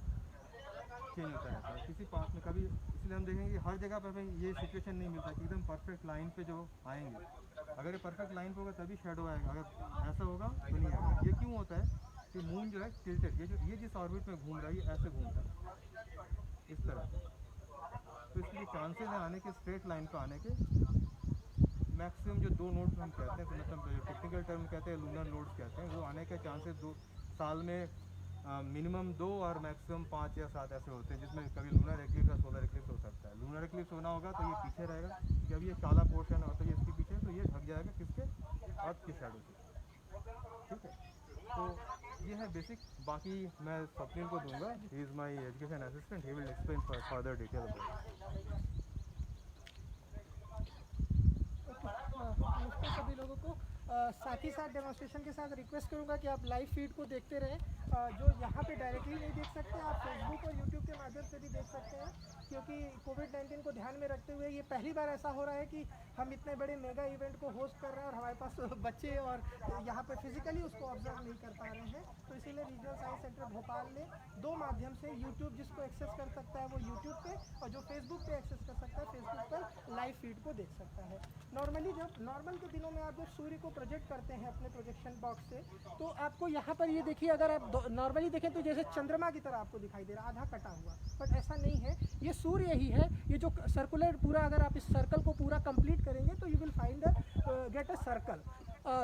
चेंज होता रहता है किसी पास में कभी। इसलिए हम देखेंगे कि हर जगह पर हमें ये सिचुएशन नहीं मिलता कि एकदम परफेक्ट लाइन पे जो आएंगे। अगर ये परफेक्ट लाइन पे होगा तभी शैडो आएगा, अगर ऐसा होगा तो नहीं आएगा। ये क्यों होता है कि मून जो है टिल्टेड, ये जिस ऑर्बिट में घूम रहा है ये ऐसे घूमता है इस तरह से, तो इसलिए चांसेस है आने के स्ट्रेट लाइन पे आने के मैक्सिमम जो 2 नोड्स हम कहते हैं, तो मतलब टेक्निकल टर्म कहते हैं लूनर नोड्स कहते हैं, वो आने के चांसेस 2 साल में मिनिमम 2 और मैक्सिमम 5 या 7 ऐसे होते हैं, जिसमें कभी लूनर एक्लिप्स या सोलर एक्लिप्स हो सकता है। लूनर एक्लिप्स होना होगा तो ये पीछे रहेगा, जब ये काला पोर्शन होता है ये इसके पीछे, तो ये ढक जाएगा किसके, अर्थ के शैडो से, ठीक है। तो ये है बेसिक, बाकी मैं स्वप्निल को दूंगा, he is my education assistant, he will explain further detail about.
नमस्ते सभी लोगों को। साथ ही साथ डेमोन्स्ट्रेशन के साथ रिक्वेस्ट करूंगा कि आप लाइव फीड को देखते रहें। जो यहाँ पे डायरेक्टली नहीं देख सकते, आप फेसबुक और यूट्यूब के माध्यम से भी देख सकते हैं, क्योंकि कोविड-19 को ध्यान में रखते हुए ये पहली बार ऐसा हो रहा है कि हम इतने बड़े मेगा इवेंट को होस्ट कर रहे हैं और हमारे पास बच्चे और यहाँ पर फिजिकली उसको ऑब्जर्व नहीं कर पा रहे हैं। तो इसीलिए रीजनल साइंस सेंटर भोपाल ने 2 माध्यम से, यूट्यूब जिसको एक्सेस कर सकता है वो यूट्यूब पे, और जो फेसबुक पे एक्सेस कर सकता है फेसबुक पर लाइव फीड को देख सकता है। नॉर्मली जब नॉर्मल के दिनों में आप जब सूर्य को प्रोजेक्ट करते हैं अपने प्रोजेक्शन बॉक्स से, तो आपको यहाँ पर ये देखिए, अगर आप नॉर्मली देखें तो जैसे चंद्रमा की तरह आपको दिखाई दे रहा है, आधा कटा हुआ, बट ऐसा नहीं है, ये सूर्य ही है। ये जो सर्कुलर पूरा, अगर आप इस सर्कल को पूरा कंप्लीट करेंगे तो you will find get a circle,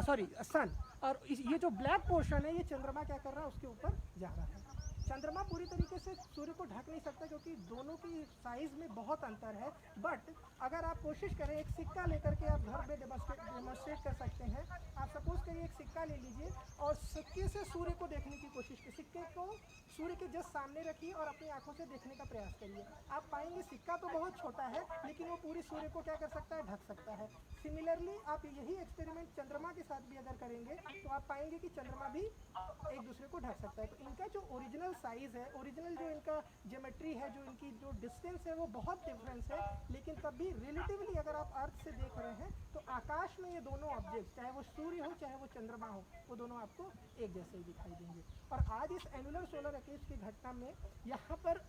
sorry sun. और ये जो ब्लैक पोर्शन है ये चंद्रमा क्या कर रहा है, उसके ऊपर जा रहा है। चंद्रमा पूरी तरीके से सूर्य को ढक नहीं सकता क्योंकि दोनों की साइज़ में बहुत अंतर है। बट अगर आप कोशिश करें, एक सिक्का लेकर के आप घर में डेमोन्स्ट्रेट कर सकते हैं। आप सपोज करिए एक सिक्का ले लीजिए और सिक्के से सूर्य को देखने की कोशिश कीजिए, सिक्के को सूर्य के जस्ट सामने रखिए और अपनी आंखों से देखने का प्रयास करिए। आप पाएंगे सिक्का तो बहुत छोटा है लेकिन वो पूरी सूर्य को क्या कर सकता है, ढक सकता है। सिमिलरली आप यही एक्सपेरिमेंट चंद्रमा के साथ भी अगर करेंगे तो आप पाएंगे कि चंद्रमा भी एक दूसरे को ढक सकता है। तो इनका जो ओरिजिनल साइज़ है, ओरिजिनल जो इनका ज्योमेट्री है, जो इनकी जो डिस्टेंस है वो बहुत डिफरेंस है, लेकिन तब भी रिलेटिवली अगर आप अर्थ से देख रहे हैं तो आकाश में ये दोनों ऑब्जेक्ट, चाहे वो सूर्य हो चाहे वो चंद्रमा हो, वो दोनों आपको एक जैसे ही दिखाई देंगे। और आज इस एनुलर सोलर एक्लिप्स की घटना में यहाँ पर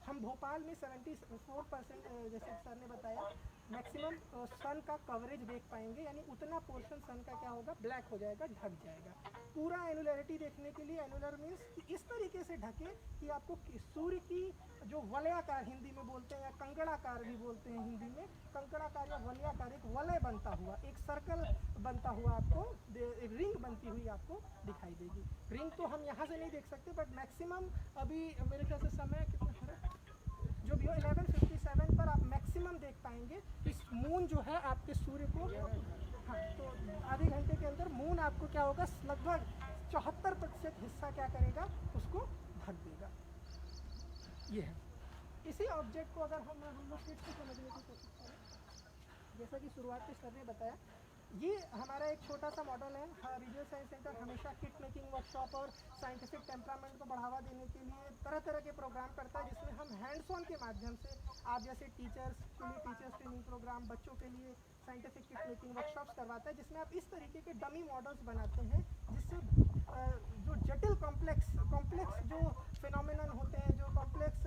हम भोपाल में 74%, जैसे सर ने बताया, मैक्सिमम सन का कवरेज देख पाएंगे, यानी उतना पोर्शन सन का क्या होगा, ब्लैक हो जाएगा, ढक जाएगा। पूरा एनुलरिटी देखने के लिए, एनुलर मीन्स कि इस तरीके से ढके कि आपको सूर्य की जो वलयाकार हिंदी में बोलते हैं या कंकड़ाकार भी बोलते हैं हिंदी में, कंकड़ाकार या वलयाकार, एक वलय बनता हुआ, एक सर्कल बनता हुआ आपको, एक रिंग बनती हुई आपको दिखाई देगी। रिंग तो हम यहाँ से नहीं देख सकते, बट मैक्सिमम अभी मेरे ख्याल से समय कितना है, जो भी हो 11:57 पर आप मैक्सिमम देख पाएंगे कि मून जो है आपके सूर्य को, हाँ, तो आधे घंटे के अंदर मून आपको क्या होगा, लगभग 74% हिस्सा क्या करेगा, उसको ढक देगा। ये है। इसी ऑब्जेक्ट को अगर हम लोग फिर से समझने की कोशिश करें, जैसा कि शुरुआत में सर ने बताया, ये हमारा एक छोटा सा मॉडल है। रीजनल साइंस सेंटर हमेशा किट मेकिंग वर्कशॉप और साइंटिफिक टेम्परामेंट को बढ़ावा देने के लिए तरह तरह के प्रोग्राम करता है, जिसमें हम हैंड्स ऑन के माध्यम से आप जैसे टीचर्स के लिए टीचर्स ट्रेनिंग प्रोग्राम, बच्चों के लिए साइंटिफिक किट मेकिंग वर्कशॉप्स करवाता है, जिसमें आप इस तरीके के डमी मॉडल्स बनाते हैं, जिससे जो जटिल कॉम्प्लेक्स जो फिनोमिनन होते हैं, जो कॉम्प्लेक्स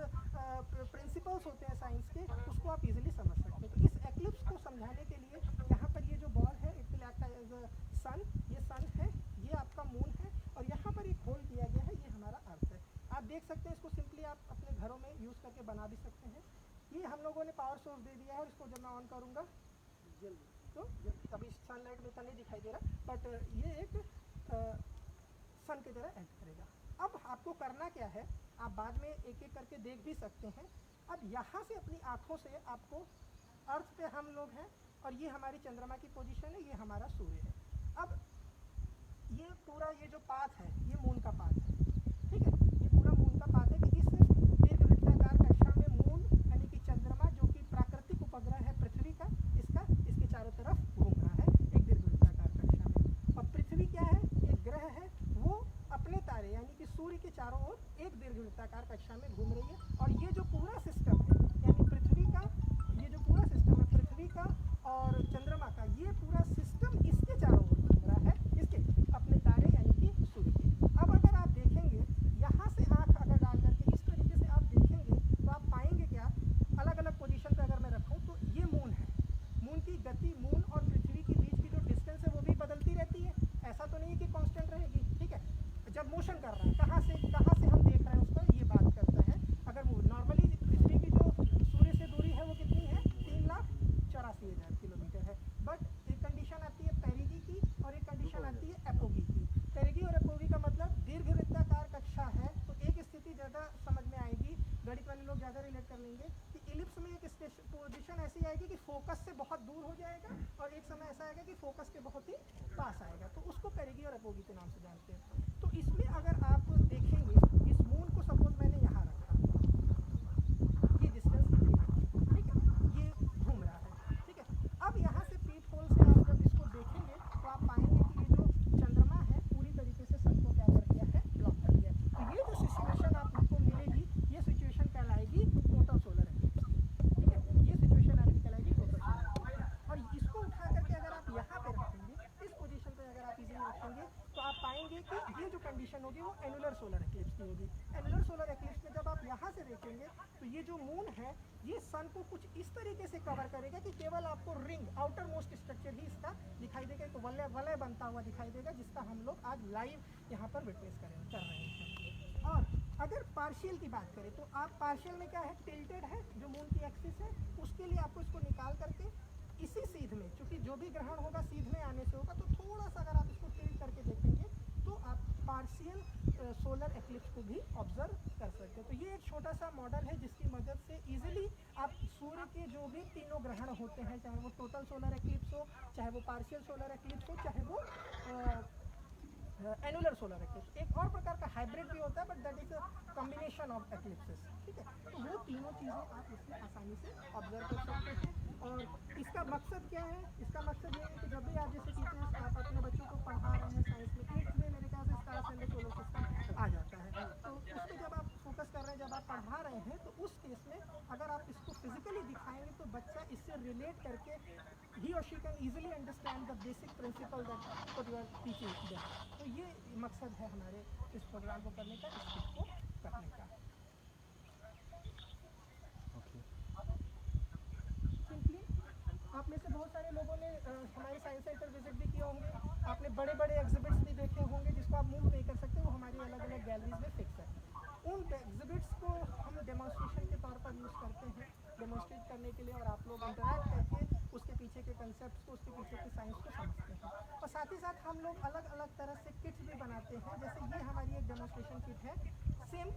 प्रिंसिपल्स होते हैं साइंस के, उसको आप इजीली समझ सकते हैं। तो इस एक्लिप्स को समझाने के लिए यहाँ पर ये जो बॉल है, it will act as a sun, ये सन है, ये आपका मून है, और यहाँ पर एक होल दिया गया है, ये हमारा अर्थ है। आप देख सकते हैं, इसको सिंपली आप अपने घरों में यूज़ करके बना भी सकते हैं। ये हम लोगों ने पावर सोर्स दे दिया है और इसको जब मैं ऑन करूँगा तो अभी सनलाइट में इतना नहीं दिखाई दे रहा, बट ये एक सन की तरह एक्ट करेगा। अब आपको करना क्या है, आप बाद में एक एक करके देख भी सकते हैं। अब यहाँ से अपनी आँखों से आपको अर्थ पे हम लोग हैं और ये हमारी चंद्रमा की पोजीशन है, ये हमारा सूर्य है। अब ये पूरा ये जो पाथ है ये मून का पाथ है, ठीक है, ये पूरा मून का पाथ है कि इस दीर्घवृत्ताकार कक्षा में मून यानी कि चंद्रमा जो कि प्राकृतिक उपग्रह है पृथ्वी का, इसके चारों तरफ घूम रहा है एक दीर्घवृत्ताकार कक्षा में। और पृथ्वी क्या है, एक ग्रह है, वो अपने तारे यानी कि सूर्य के चारों ओर एक दीर्घवृत्ताकार कक्षा में घूम रही है। और ये जो पूरा सिस्टम है यानी पृथ्वी का, ये जो पूरा सिस्टम है पृथ्वी का और चंद्रमा का, ये पूरा सिस्टम इसके चारों ओर घूम रहा है, इसके अपने तारे यानी कि सूर्य के। अब अगर आप देखेंगे यहाँ से आँख अगर डाल करके इस तरीके से आप देखेंगे तो आप पाएंगे क्या, अलग अलग पोजीशन पे अगर मैं रखूँ तो ये मून है, मून की गति, मून और पृथ्वी के बीच की जो डिस्टेंस है वो भी बदलती रहती है, ऐसा तो नहीं है कि कांस्टेंट रहेगी, ठीक है। जब मोशन कर रहा है कहाँ से हम देख रहे हैं उसको, ये बात करता है। अगर वो नॉर्मली पृथ्वी की जो सूर्य से दूरी है वो कितनी है, 3,84,000 किलोमीटर है, बट एक कंडीशन आती है पेरिगी की और एक कंडीशन आती है एपोगी की। पेरिगी और एपोगी का मतलब दीर्घवृत्ताकार कक्षा है तो एक स्थिति ज़्यादा समझ में आएगी, गणित वाले लोग ज़्यादा रिलेट कर लेंगे कि इलिप्स में एक पोजीशन ऐसी आएगी कि फोकस से बहुत दूर हो जाएगा और एक समय ऐसा आएगा कि फोकस के बहुत ही पास आएगा, तो उसको पेरिगी और एपोगी के नाम से जानते हैं। तो इसमें अगर आप देखेंगे इस मून को सपोज मैंने यहाँ रखा, ये डिस्टेंस कितनी है, ठीक है, ये घूम रहा है, ठीक है। अब यहाँ से पीप होल से आप जब इसको देखेंगे तो आप पाएंगे कि ये जो चंद्रमा है पूरी तरीके से सन को क्या कर दिया है, ब्लॉक कर दिया है। तो ये जो सिचुएशन आपको मिलेगी ये सिचुएशन कहलाएगी टोटल सोलर एक्लिप्स, ठीक है, ये सिचुएशन आपकी कहलाएगी टोटल सोलर एक्लिप्स। और इसको उठा करके अगर आप यहाँ पे रखेंगे, इस पोजीशन पे अगर आप इजीली रखेंगे तो आप पाएंगे कि ये जो कंडीशन होगी वो एनुलर सोलर एक्लिप्स की होगी। एनुलर सोलर एक्लिप्स में जब आप यहाँ से देखेंगे तो ये जो मून है ये सन को कुछ इस तरीके से कवर करेगा कि केवल आपको रिंग, आउटर मोस्ट स्ट्रक्चर ही इसका दिखाई देगा, एक वलय बनता हुआ दिखाई देगा, जिसका हम लोग आज लाइव यहाँ पर विटनेस कर रहे हैं। और अगर पार्शियल की बात करें तो आप पार्शियल में क्या है, टिल्टेड है जो मून की एक्सिस है, उसके लिए आपको इसको निकाल करके इसी सीध में, चूँकि जो भी ग्रहण होगा सीध में आने से होगा, तो थोड़ा सा अगर आप इसको टिल्ट करके देखेंगे तो आप पार्शियल सोलर एक्लिप्स को भी ऑब्जर्व कर सकते हैं। तो ये एक छोटा सा मॉडल है जिसकी मदद से इजीली आप सूर्य के जो भी तीनों ग्रहण होते हैं, चाहे वो टोटल सोलर एक्लिप्स हो, चाहे वो पार्शियल सोलर एक्लिप्स हो, चाहे वो एनुलर सोलर एक्लिप्स, एक और प्रकार का हाइब्रिड भी होता है but that is a combination of eclipses, ठीक है। तो वो तीनों चीज़ें आप इससे आसानी से ऑब्जर्व कर सकते हैं। और इसका मकसद क्या है, इसका मकसद ये है कि जब भी आप जैसे टीचर्स आप अपने बच्चों को पढ़ा रहे हैं साइंस में, एक में मेरे ख्याल से स्टार्स एंड सोलर सिस्टम आ जाता है, तो उस पर जब आप फोकस कर रहे हैं, जब आप पढ़ा रहे हैं, तो उस केस में अगर आप इसको फिजिकली दिखाएंगे तो बच्चा इससे रिलेट करके ही और she can easily understand the basic principle that what you are teaching them. तो ये मकसद है हमारे इस प्रोग्राम को करने का, इस चीज़ को करने का। सिंपली आप में से बहुत सारे लोगों ने हमारे साइंस सेंटर विजिट भी किए होंगे, आपने बड़े बड़े एग्जिबिट्स भी देखे होंगे जिसको आप मूव नहीं कर सकते, वो हमारी अलग अलग गैलरीज में फिक्स है। उन एग्जिबिट्स को हम डेमोन्स्ट्रेशन के तौर पर यूज़ करते हैं, डेमोन्स्ट्रेट करने के लिए, और आप लोग इंटरैक्ट करके उसके पीछे के कंसेप्ट को, उसके पीछे की साइंस को समझते हैं। और साथ ही साथ हम लोग अलग अलग तरह से किट्स भी बनाते हैं, जैसे ये हमारी एक डेमोन्स्ट्रेशन किट है, सेम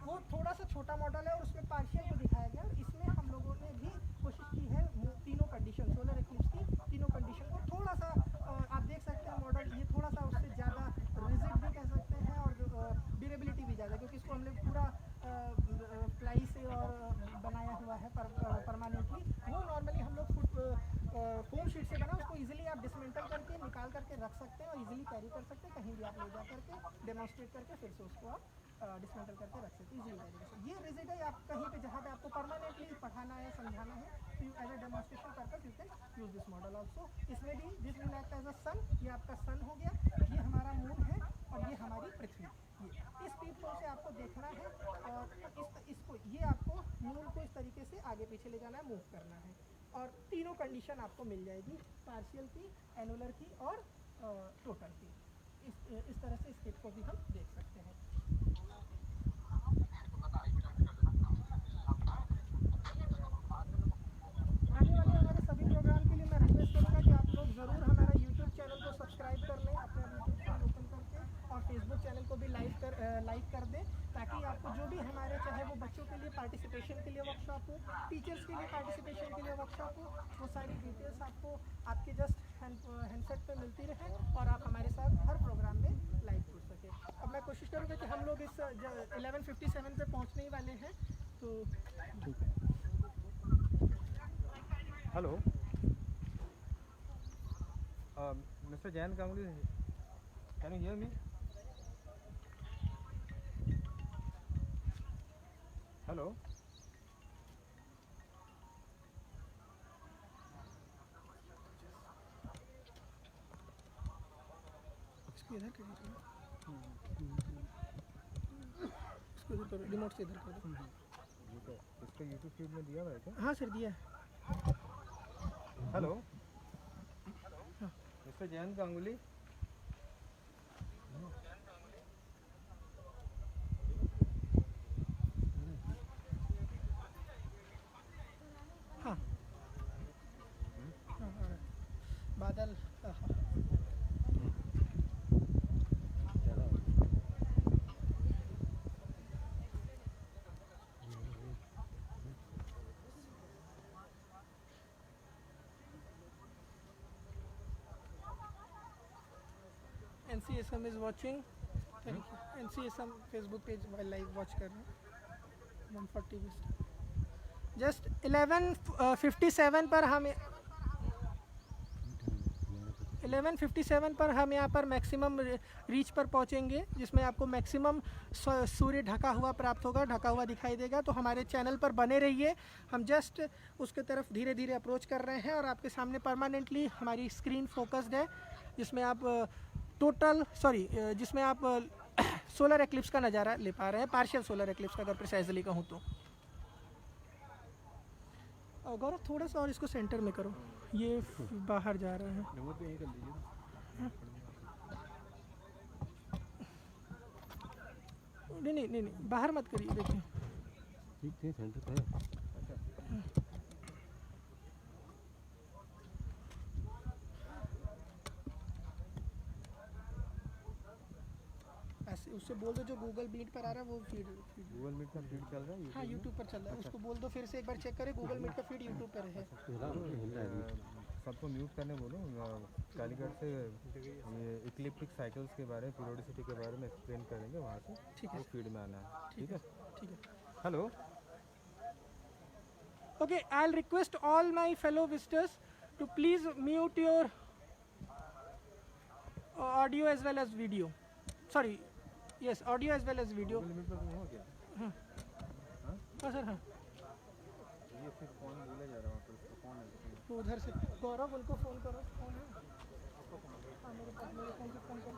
वो थोड़ा सा छोटा मॉडल है और उसमें पार्शियल को दिखाया गया, और इसमें हम लोगों ने भी कोशिश की है तीनों कंडीशन, सोलर एक्लिप्स की तीनों कंडीशन को थोड़ा सा आप देख सकते हैं मॉडल, ये थोड़ा सा उससे ज़्यादा रिजिड भी कह सकते हैं और ड्यूरेबिलिटी भी ज़्यादा, क्योंकि इसको हमने पूरा प्लाई से और बनाया हुआ है परमानेंटली। वो नॉर्मली हम लोग फोम शीट से बना, उसको इजीली आप डिसमेंटल करके निकाल करके रख सकते हैं और इजीली कैरी कर सकते हैं, कहीं भी आप ले जा करके डेमोन्स्ट्रेट करके फिर से उसको आप डिसमेंटल करके रख सकते हैं, इजीली कैरी कर सकते हैं। ये रिजिड है, आप कहीं पे जहाँ पे आपको परमानेंटली पढ़ाना है, समझाना है, तो as a demonstration purpose you can use this model also. इसमें भी this will act as a sun, ये आपका सन हो गया, ये हमारा मून है और ये हमारी पृथ्वी। ये इस पीप होल से आपको देखना है और इसको ये आपको मून को इस तरीके से आगे पीछे ले जाना है, मूव करना है, और तीनों कंडीशन आपको मिल जाएगी, पार्शियल की, एनुलर की और टोटल की। इस तरह से इस किट को भी हम देख सकते हैं। बच्चों के लिए पार्टिसिपेशन के लिए वर्कशॉप हो, टीचर्स के लिए पार्टिसिपेशन के लिए वर्कशॉप हो, वो सारी डिटेल्स आपको आपके जस्ट हैंडसेट पे मिलती रहे और आप हमारे साथ हर प्रोग्राम में लाइव जुड़ सके। अब मैं कोशिश करूँगा कि हम लोग इस 11:57 पे पहुँचने ही वाले हैं, तो
hello mister Jain Ganguly, can you hear me? Hello
इसको इधर कर दीजिए, इसको इधर करो, रिमोट से इधर कर दो।
इसका यूट्यूब फीड में दिया हुआ है क्या?
हाँ सर, दिया है।
हेलो मिस्टर जैन गांगुली,
हाँ हाँ, हाँ, बादल, हाँ, हाँ। NCSM is watching. Thank you. NCSM Facebook page while live watch कर रहे हैं 140 views. Just 11:57 पर हम 11:57 पर हम यहाँ पर मैक्सिमम रीच पर पहुँचेंगे, जिसमें आपको मैक्सिमम सूर्य ढका हुआ प्राप्त होगा, ढका हुआ दिखाई देगा। तो हमारे चैनल पर बने रहिए। हम जस्ट उसके तरफ धीरे धीरे अप्रोच कर रहे हैं और आपके सामने परमानेंटली हमारी स्क्रीन फोकस्ड है, जिसमें आप जिसमें आप सोलर एक्लिप्स का नज़ारा ले पा रहे हैं, पार्शियल सोलर एक्लिप्स का अगर प्रिसाइजली कहूँ तो। और गौरव थोड़ा सा और इसको सेंटर में करो, ये बाहर जा रहा है।
रिमोट पे यही कर लीजिए।
नहीं, बाहर मत करिए, देखिए।
ठीक है, सेंटर पे है।
ऐसे उससे बोल दो जो गूगल मीट पर आ रहा है वो फीड।
गूगल मीट का फीड चल रहा है?
हाँ, यूट्यूब पर चल रहा है। उसको बोल दो फिर से एक बार चेक करें, गूगल मीट का फीड यूट्यूब पर है।
सबको म्यूट करने बोलो। कालीगढ़ से ये इक्लिप्टिक साइकिल्स के बारे में, पीरियोडिसिटी के बारे में एक्सप्लेन करेंगे, वहाँ से
ठीक है,
वो फीड में आना है। ठीक है,
ठीक है।
Hello
Okay, I'll request all my fellow visitors to please mute your audio as well as video. Sorry, yes, audio as well as video.
Google meet पर हो गया?
हाँ सर, हाँ।
ये फिर कौन बोला जा रहा है वहाँ पर? उसको कौन है?
तो उधर से गौरव, उनको फ़ोन करो। कौन है? हाँ, मेरे पास मेरे फ़ोन से फ़ोन करो।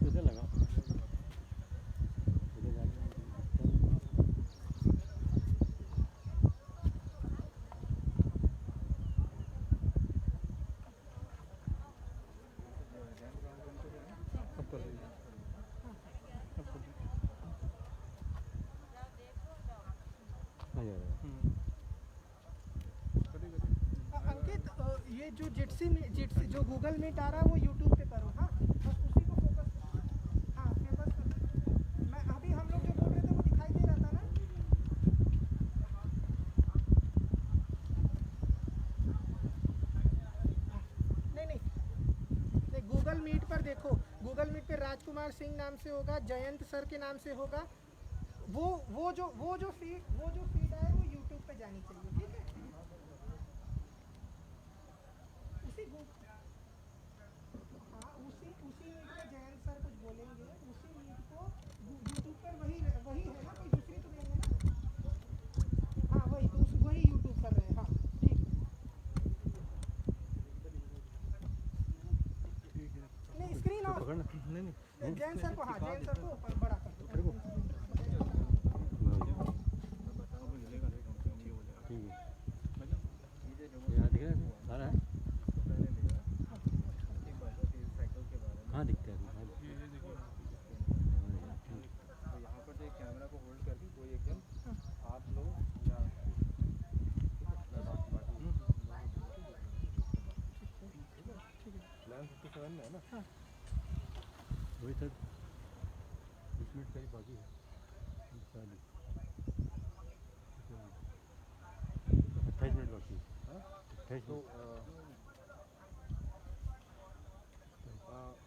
किधर लगा? इधर जाके
सब कर दीजिए।
आ जाएगा।
अंकित, ये जो जिट्सी जो गूगल मीट आ रहा है वो यूट्यूब पे करो। हाँ, बस उसी को फोकस, हाँ फेमस करो। मैं अभी हम लोग जो बोल रहे थे वो दिखाई दे रहा था ना? नहीं, गूगल मीट पर देखो, गूगल मीट पे राजकुमार सिंह नाम से होगा, जयंत सर के नाम से होगा। वो जो फीड है वो यूट्यूब पे जानी चाहिए। ठीक है, उसी मीट पे जयंत सर कुछ बोलेंगे, उसी मीट को यूट्यूब पर वही है ना, कोई दूसरी तो नहीं है ना? हाँ, वही यूट्यूब कर रहे हैं। हाँ, ठीक। नहीं, स्क्रीन ऑफ
पकड़ना।
नहीं
जैन सर को, हाँ जैन सर को ऊपर बड़ा कर दो।
ठीक है। यहाँ दिख रहा है, सारा है। हाँ, दिखता है।
तो यहाँ पर जो कैमरा को होल्ड करके कोई एकदम आप लोग या प्लान 57 में है ना।
हाँ।
वही सर 20 मिनट करीब बाकी है 40 28 मिनट बाकी है।
हाँ?
28
तो
मिनट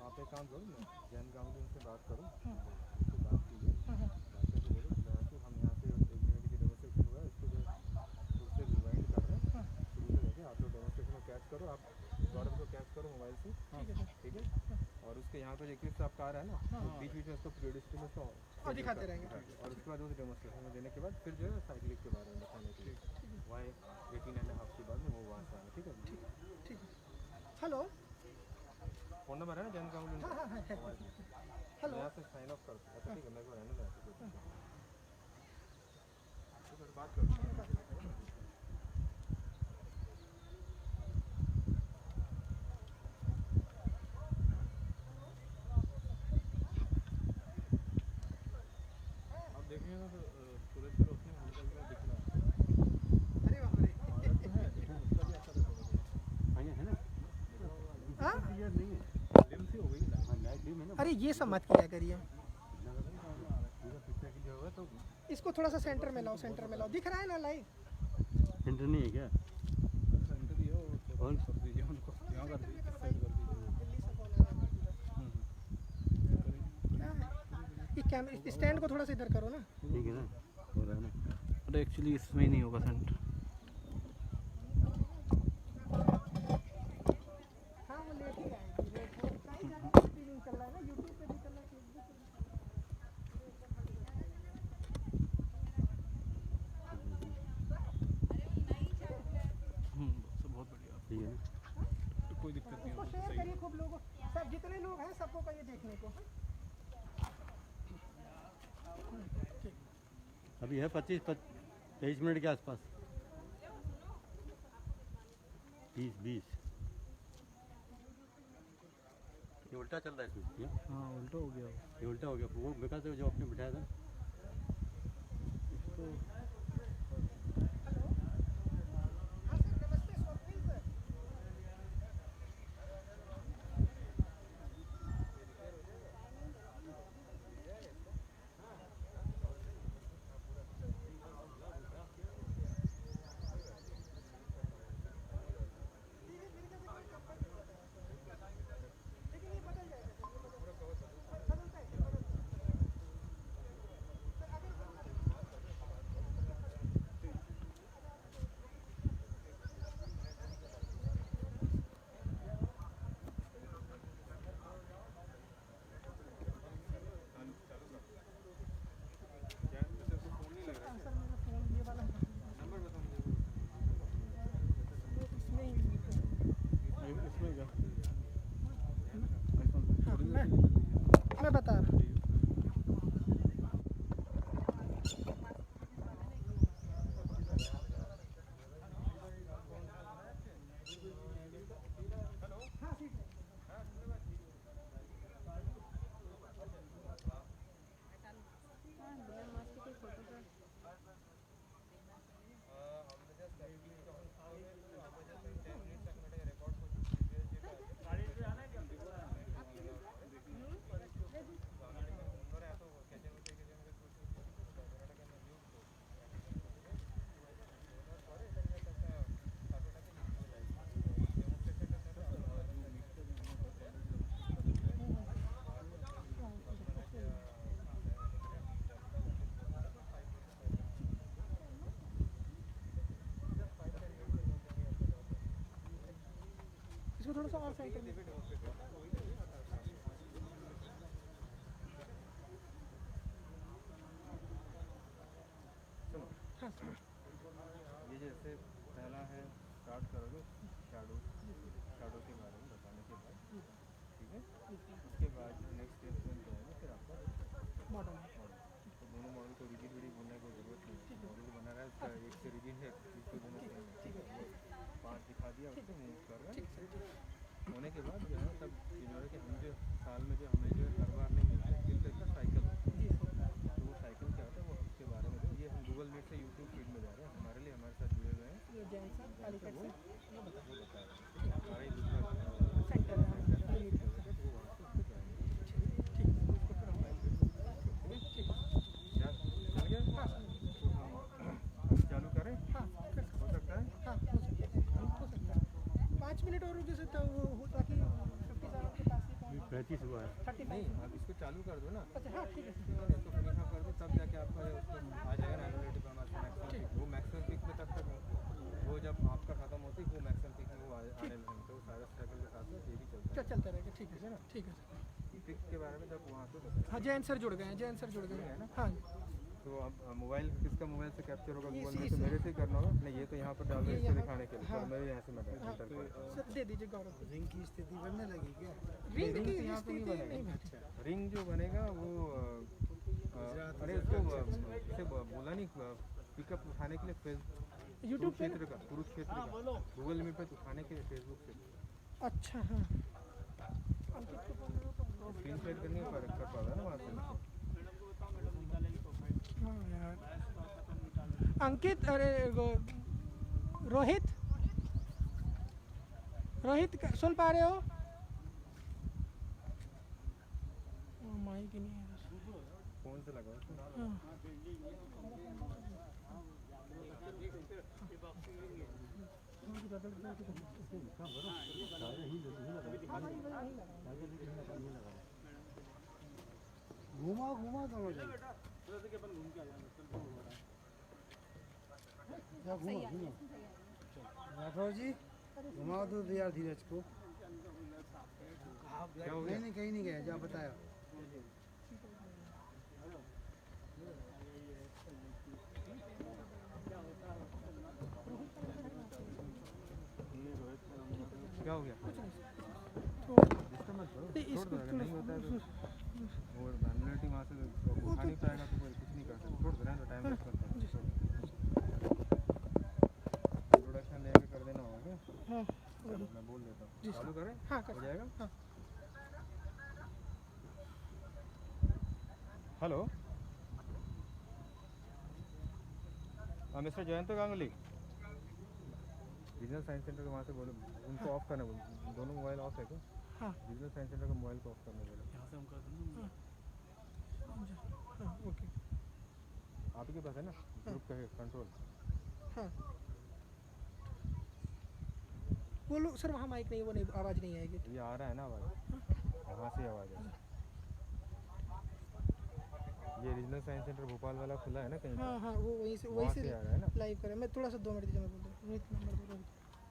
आप एक काम करो, मैं जैन गांगुली से बात करूँ,
हाँ।
उससे बात कीजिए,
हाँ, हाँ।
बात करके बोलो कि हम यहाँ से 1 मिनट की डेमोस्ट्रेशन हुआ है, इसको जो फिर से रिवाइंड कर रहे हैं
हाँ।
शुरू से लेके। आप लोग डेमोस्ट्रेशन को कैच करो, आप गौरव को कैच करो मोबाइल से,
ठीक है सर।
ठीक है। और उसके यहाँ पे जो क्लिप्स आपका आ रहा है ना, तो बीच बीच में उसको पीरियडिकली में उसको
और दिखाते रहेंगे।
और उसके बाद उस डेमोस्ट्रेशन में देने के बाद फिर जो है साइक्लिक के बारे में बताने के लिए वाई 18.5 के बाद में वो वहाँ से आएंगे, ठीक है।
ठीक है। हेलो।
फ़ोन नंबर है ना जैन गांगुली
हाँ, हाँ, है। हेलो।
यहाँ से साइन ऑफ कर, अच्छा ठीक है, मेरे को रहने दो ऐसे कोई दिक्कत नहीं। बात करो।
आप देखेंगे ना तो सूरज की रोशनी हल्का हल्का दिख रहा है।
अरे बाप रे।
बादल तो है लेकिन उसका भी असर है थोड़ा सा।
आगे है ना
हाँ?
क्लियर नहीं है।
डिम सी हो गई ना।
हाँ लाइट डिम है ना
अरे ये सब मत किया करिए।
पूरा पिक्चर की जगह तो
इसको थोड़ा सा सेंटर में लाओ, सेंटर में लाओ। दिख रहा है ना लाइव?
सेंटर नहीं है क्या
सेंटर ही हो
और
कर दीजिए उनको, यहाँ कर दीजिए, इस साइड कर दीजिए।
दिल्ली से कॉल आ रहा है। क्या है? ये कैमरे स्टैंड को थोड़ा सा इधर करो ना।
ठीक है ना हो रहा है ना
अरे एक्चुअली इसमें ही नहीं होगा सेंटर।
हाँ वो लेट ही आएगी। लेट हो कई जगह स्ट्रीमिंग चल रहा है ना, यूट्यूब पे भी चल रहा है, फेसबुक पे भी चल
बहुत बढ़िया,
ठीक है ना
कोई दिक्कत
रहा है।
नहीं
उसको
होगी,
शेयर
सही
करिए खूब लोगों, सब जितने लोग हैं सबको कहिए देखने को।
अभी है 23 मिनट के आसपास 30-20 ये उल्टा चल रहा है इसमें ये
हाँ उल्टा हो गया
ये उल्टा हो गया वो बेकार से जो आपने बिठाया था
इसको।
हाँ सर, नमस्ते स्वप्निल सर। लेकिन ये बदल जाएगा सर, ये बदलता है, बदलता है। सर अगर सर मेरा फ़ोन ये वाला
नंबर बताऊँ
इसमें ही
इसमें क्या
हाँ, मैं बता रहा हूँ। हाँ ठीक है। इसको थोड़ा सा और सेंटर में। हाँ सुनो।
ये जैसे पहला है स्टार्ट करोगे शैडो के बारे में बताने के बाद, ठीक है। उसके बाद जो नेक्स्ट स्टेप में जाएगा फिर आपका
मॉडल
तो दोनों मॉडल को रिजिड बोलने की जरूरत नहीं है। मॉडल बना रहा है उसका एक से रिजिड है, इसको दोनों सेम है, ठीक है। 5 दिखा दिया, उसको मूव कर रहा है। होने के बाद जो है तब जिन्होंने कि हम जो साल में जो हमें जो है हर बार नहीं मिलता है, फिर का साइकिल तो वो साइकिल क्या होता है वो उसके बारे में ये हम गूगल मीट से यूट्यूब फीड में जा रहे हैं, हमारे लिए हमारे साथ जुड़े हुए हैं,
ये जैन साहब कालीकट से
वो बता रहे हैं। हमारा ही दूसरा
सेंटर है।
35 हुआ है।
35।
नहीं आप इसको चालू कर दो ना,
अच्छा हाँ ठीक है
इसको फिनिश ऑफ कर दो, तब जाके आपका उसको आ जाएगा ना एनालिटिक मैक्सिमम पिक। वो मैक्सिमम पिक में तब तक वो जब आपका खत्म होती है वो मैक्सिमम पिक में वो आने लगेगा, तो सारा स्ट्रगल के साथ साथ ये भी चलता है।
चलता रहेगा। ठीक है ना, ठीक है
पिक के बारे में जब वहाँ से
हाँ जैन सर जुड़ गए हैं, जैन सर जुड़ गए हैं हाँ।
तो अब मोबाइल किसका मोबाइल से कैप्चर होगा,
ये
गूगल
इसी-
में तो मेरे से ही करना होगा। नहीं ये तो यहाँ पर डाल दो
ये
इसको
यहाँ-
दिखाने के लिए,
हाँ।
पर मेरे यहाँ से मैं
हाँ,
एंटर करूँ।
सर दे दीजिए गौरव को।
रिंग की स्थिति बनने लगी क्या?
रिंग
रिंग
की
तो यहाँ पे नहीं
स्थिति
बनेगा।
नहीं बनी।
रिंग जो बनेगा वो अरे उसको इसे बोला नहीं, पिकअप उठाने के लिए
यूट्यूब पे
कुरुक्षेत्र का गूगल मीट पे उठाने के लिए फेसबुक से
अच्छा हाँ अंकित को बोल रहे हो तो
स्क्रीन शेयर करनी है, पर कर पाता है ना वहाँ से।
हाँ यार अंकित अरे रोहित सुन पा रहे हो? माइक ही नहीं है
फोन से लगाओ।
हाँ।
घुमा घुमा दोनों जगह। या घुमा घुमा राठौर जी घुमा दो यार धीरज को।
क्या हो गया?
नहीं कहीं नहीं गया, जा बताया।
क्या हो गया?
तो
डिस्टर्ब मत करो,
नहीं,
छोड़
इसको
दो, अगर
थोड़ा-
नहीं होता है तो और मैनुअलिटी वहाँ से उठा नहीं पाएगा तो कोई कुछ नहीं कर सकता। छोड़ दो, रहने दो, टाइम वेस्ट करता है। इंट्रोडक्शन लेके कर देना होगा क्या?
हाँ
चलो, मैं बोल देता हूँ, चालू करें?
हाँ
हो
कर
जाएगा?
हाँ
hello mister Jayant Ganguly, regional science centre के वहाँ से बोलो, उनको ऑफ करना बोलो। दोनों मोबाइल ऑफ है क्या?
हाँ
रीजनल साइंस सेंटर का मोबाइल को ऑफ करना बोलो।
यहाँ से हम कर देंगे।
हाँ ओके
आप ही के पास है ना ग्रुप का कंट्रोल?
हाँ बोलो सर वहाँ माइक नहीं वो नहीं आवाज़ नहीं आएगी।
ये आ रहा है ना आवाज़, यहाँ से आवाज़ है। ये रीजनल साइंस सेंटर भोपाल वाला खुला है ना कहीं?
हाँ हाँ वो वहीं से
वहाँ से आ रहा है ना?
लाइव करें। मैं थोड़ा सा 2 मिनट दीजिए मैं बोल रहा हूँ। रोहित नंबर दो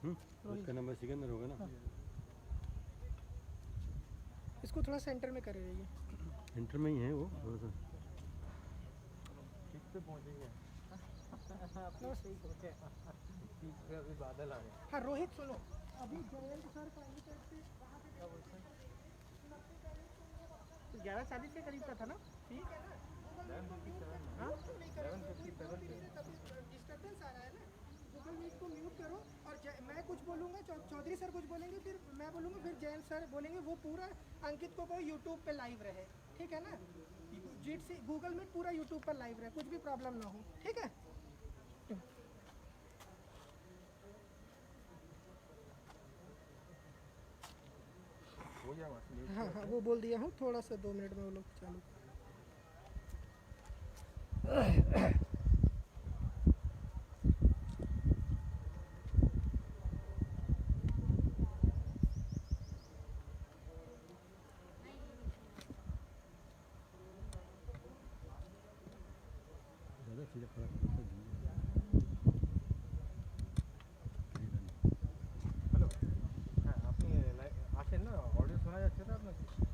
रोहित
उसका नंबर सिकंदर होगा ना।
हाँ। इसको थोड़ा सेंटर में करे रहिए।
इंटर में ही है वो थोड़ा सा।
ठीक पे पहुँचेंगे। ठीक पे अभी बादल आ रहे हैं।
हाँ रोहित सुनो अभी जयंत सर का इंटरव्यू से 11:40 के करीब का था ना? ठीक है ना? हाँ? डिस्टर्बेंस आ रहा है ना? गूगल मीट को म्यूट करो और मैं कुछ बोलूँगा, चौधरी सर कुछ बोलेंगे, फिर मैं बोलूँगा, फिर जयंत सर बोलेंगे। वो पूरा अंकित को कहो यूट्यूब पे लाइव रहे, ठीक है ना? जीट से गूगल मीट पूरा यूट्यूब पर लाइव रहे, कुछ भी प्रॉब्लम ना हो, ठीक है?
हो गया वहाँ से।
हाँ हाँ वो बोल दिया हूँ। थोड़ा सा 2 मिनट में वो लोग चालू।
ज़्यादा चीज़ें खड़ा
हेलो हाँ आपने आशेन ना ऑडियो सुना जाता था आपने?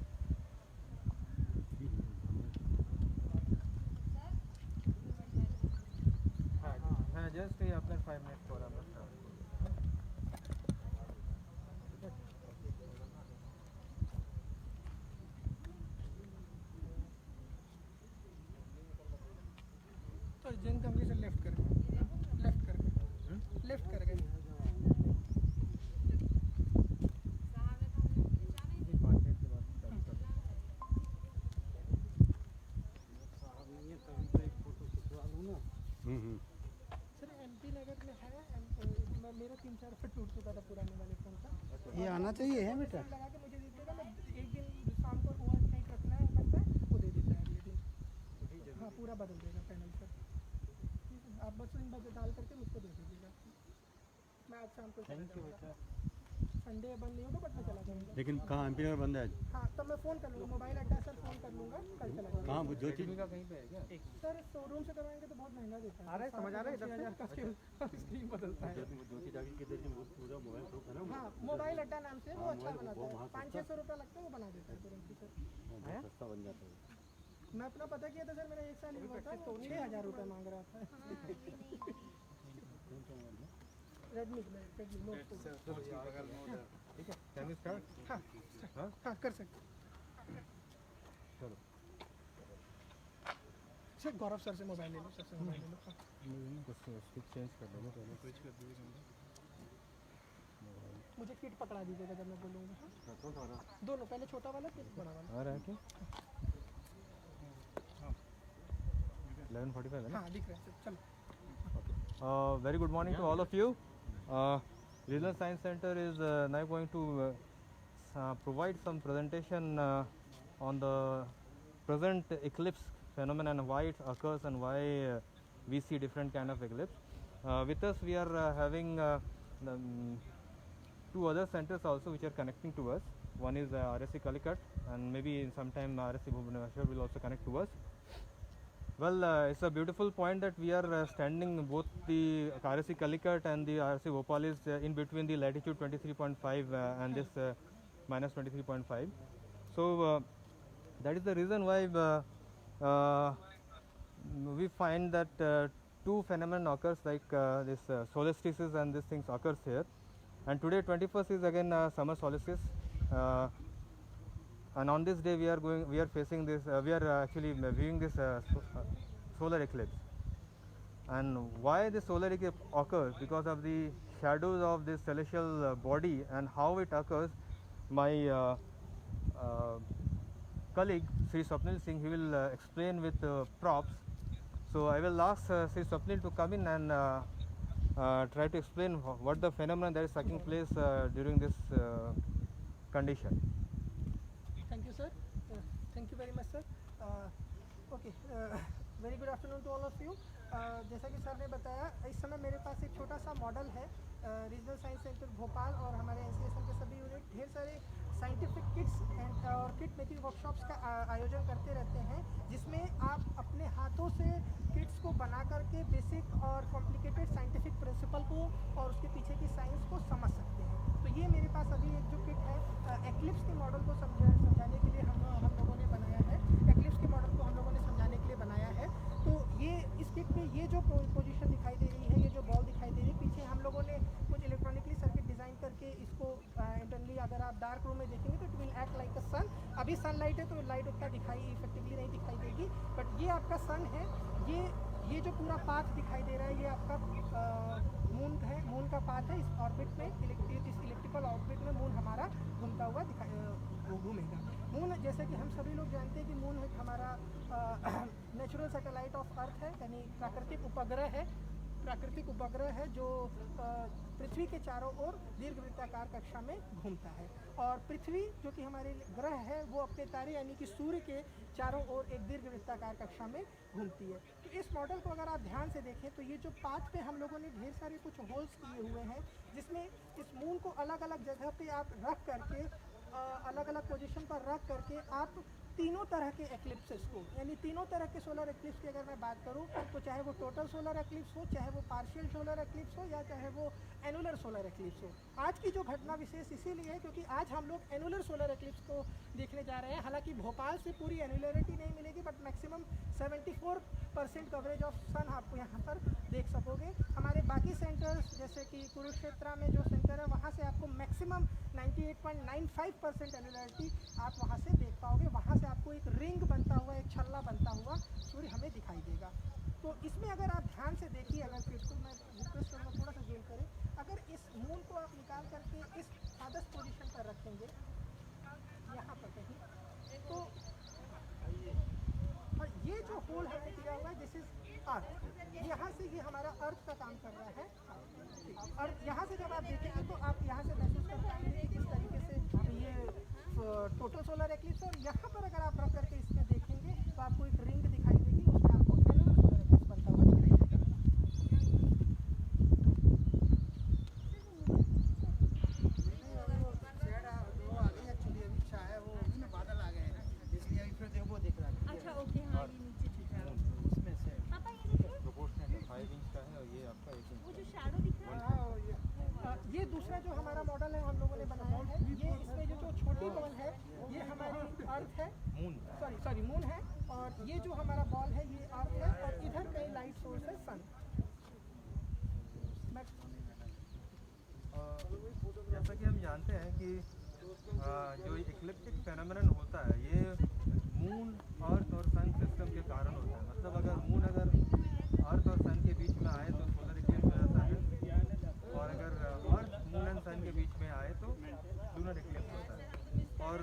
हाँ हाँ जस्ट ये आपने 5 मिनट फॉर आवर
तो जन कंपनी से लेफ्ट करके लेफ्ट करके
जी 5 मिनट के बाद चालू कर दें।
सर एमपी नगर में है मेरा 3-4 फुट टूट चुका था पुराने वाले फोन का।
ये आना चाहिए है बेटा।
लगा के मुझे दे देगा। मैं एक दिन शाम को ओवर नाइट रखना है करता है वो दे देता है अगले दिन। हाँ पूरा बदल देगा पैनल सर। आप बस इन डाल करके मुझको दे दीजिएगा। मैं आज शाम को संडे बंद नहीं होगा बट मैं चला जाऊँगा।
लेकिन कहाँ एमपी नगर बंद है आज?
हाँ तब मैं फ़ोन कर लूँगा, मोबाइल अड्डा सर फ़ोन कर लूँगा, कल चला जाऊँगा।
कहाँ वो जो चीज़
का कहीं पे है क्या?
सर शोरूम से करवाएंगे तो बहुत महंगा देता है।
आ रहा है, समझ आ रहा है,
6,000 का स्क्रीन बदलता है।
जो चीज़ आगे किधर की पूरा मोबाइल शॉप है ना वो।
हाँ, मोबाइल अड्डा नाम से वो
हाँ,
अच्छा
मोबाइल
बनाता
वो
है,
वहाँ
500-600 रुपये लगता है, वो बना देता है तुरंत ही सर।
बहुत सस्ता बन जाता है।
मैं अपना पता किया था सर, मेरा 1 साल ही हुआ था, तो 6,000 रुपये मांग रहा था। रेडमी नोट
ठीक है, कैन वी स्टार्ट?
हाँ कर सकते हैं।
चलो
सर गौरव सर से मोबाइल ले लो, सर से मोबाइल ले लो। हाँ।
कुछ स्विच चेंज कर देना पहले।
मुझे किट पकड़ा दीजिएगा जब मैं बोलूँगा। हाँ?
कौन सा वाला?
दोनों, पहले छोटा वाला फिर बड़ा वाला।
आ रहा है क्या? 11:45 है ना?
हाँ दिख रहा है सर, चलो।
Very good morning to all of you. Regional Science Center is now going to provide some presentation on the present eclipse phenomenon and why it occurs and why we see different kind of eclipse. With us we are having two other centers also which are connecting to us. One is RSC Calicut and maybe in some time RSC Bhubaneswar will also connect to us. Well, it's a beautiful point that we are standing both the RSC Calicut and the RSC Bhopal is in between the latitude 23.5 and this minus 23.5. So that is the reason why we find that two phenomena occurs like this solstices and these things occurs here. And today 21st is again summer solstice. And on this day we are facing this, we are actually viewing this solar eclipse. And why the solar eclipse occurs? Because of the shadows of this celestial body and how it occurs. My colleague Sri Swapnil Singh, he will explain with props. So I will ask Sri Swapnil to come in and try to explain what the phenomenon that is taking place during this condition.
Thank you sir. Thank you very much sir. Okay. Very good afternoon to all of you. जैसा कि sir ने बताया, इस समय मेरे पास एक छोटा सा मॉडल है रीजनल साइंस सेंटर भोपाल और हमारे एनसीएसएम के सभी यूनिट ढेर सारे साइंटिफिक किट्स एंड और किट मेकिंग वर्कशॉप्स का आयोजन करते रहते हैं, जिसमें आप अपने हाथों से किट्स को बना करके बेसिक और कॉम्प्लिकेटेड साइंटिफिक प्रिंसिपल को और उसके पीछे की साइंस को समझ सकते हैं। तो ये मेरे पास अभी एक जो किट है एक्लिप्स के मॉडल को समझाने के लिए हम लोगों ने बनाया है। एक्लिप्स के मॉडल को हम लोगों ने समझाने के लिए बनाया है। तो ये इस किट में ये जो पोजीशन दिखाई दे रही है, ये जो बॉल दिखाई दे रही है, पीछे हम लोगों ने कुछ इलेक्ट्रॉनिकली सर्किट डिज़ाइन करके इसको इंटरनली अगर आप डार्क रूम में देखेंगे तो it will act like a sun. अभी सनलाइट है तो लाइट उतना इफेक्टिवली नहीं दिखाई देगी, बट ये आपका सन है। ये जो पूरा पाथ दिखाई दे रहा है, ये आपका मून है, मून का पाथ है। इस ऑर्बिट में इस इलेक्ट्रिकल ऑर्बिट में मून हमारा घूमता हुआ घूमेगा। मून जैसे कि हम सभी लोग जानते हैं कि मून एक हमारा नेचुरल सैटेलाइट ऑफ अर्थ है, यानी प्राकृतिक उपग्रह है जो पृथ्वी के चारों ओर दीर्घवृत्ताकार कक्षा में घूमता है। और पृथ्वी जो कि हमारे ग्रह है वो अपने तारे यानी कि सूर्य के चारों ओर एक दीर्घवृत्ताकार कक्षा में घूमती है। तो इस मॉडल को अगर आप ध्यान से देखें तो ये जो पाथ पे हम लोगों ने ढेर सारे कुछ होल्स किए हुए हैं, जिसमें इस मून को अलग अलग जगह पे आप रख करके अलग अलग पोजीशन पर रख करके आप तीनों तरह के एक्लिप्सेस को, यानी तीनों तरह के सोलर एक्लिप्स की अगर मैं बात करूं तो चाहे वो टोटल सोलर एक्लिप्स हो, चाहे वो पार्शियल सोलर एक्लिप्स हो, या चाहे वो एनुलर सोलर एक्लिप्स हो। आज की जो घटना विशेष इसीलिए है क्योंकि आज हम लोग एनुलर सोलर एक्लिप्स को देखने जा रहे हैं। हालांकि भोपाल से पूरी एनुलरिटी नहीं मिलेगी, बट मैक्सिमम 74% कवरेज ऑफ सन आप यहाँ पर देख सकोगे। हमारे बाकी सेंटर्स जैसे कि कुरुक्षेत्र में जो सेंटर है वहाँ से आपको मैक्सिमम 98.95% एनुलरिटी आप वहाँ से देख पाओगे। वहाँ से आपको एक रिंग बनता हुआ, एक छल्ला बनता हुआ सूर्य हमें दिखाई देगा। तो इसमें अगर आप ध्यान से देखिए, अगर फिर तो मैं रिक्वेस्ट करूँगा थोड़ा सा जूम करें, अगर इस मून को आप निकाल करके इस फादर्स पोजीशन पर रखेंगे यहाँ पर कहीं, तो और ये जो होल हमें दिया हुआ है दिस इज अर्थ, यहाँ से ये हमारा अर्थ का काम कर रहा है। और यहाँ से जब आप देखेंगे तो आप यहाँ से महसूस कर पाएंगे कि किस तरीके से ये टोटल सोलर एक्लिप्स, और यहाँ पर अगर आप रख करके इसमें देखेंगे तो आपको एक रिंग दिखाई देगी, उसमें आपको एनुलर सोलर एक्लिप्स बनता हुआ दिखाई देगा। वो आगे एक्चुअली अभी छाया है, वो उसमें बादल अर्थ है,
मून
सॉरी मून है, और ये जो हमारा बॉल है ये अर्थ है, और इधर कहीं लाइट सोर्स है सन।
जैसा कि हम जानते हैं कि जो इक्लिप्टिक फेनोमेनन होता है ये मून अर्थ और सन सिस्टम के कारण होता है। मतलब अगर मून अगर अर्थ और सन के बीच में आए तो सोलर इक्लिप्स हो जाता है, और अगर अर्थ मून एंड सन के बीच में आए तो लूनर इक्लिप्स होता है। और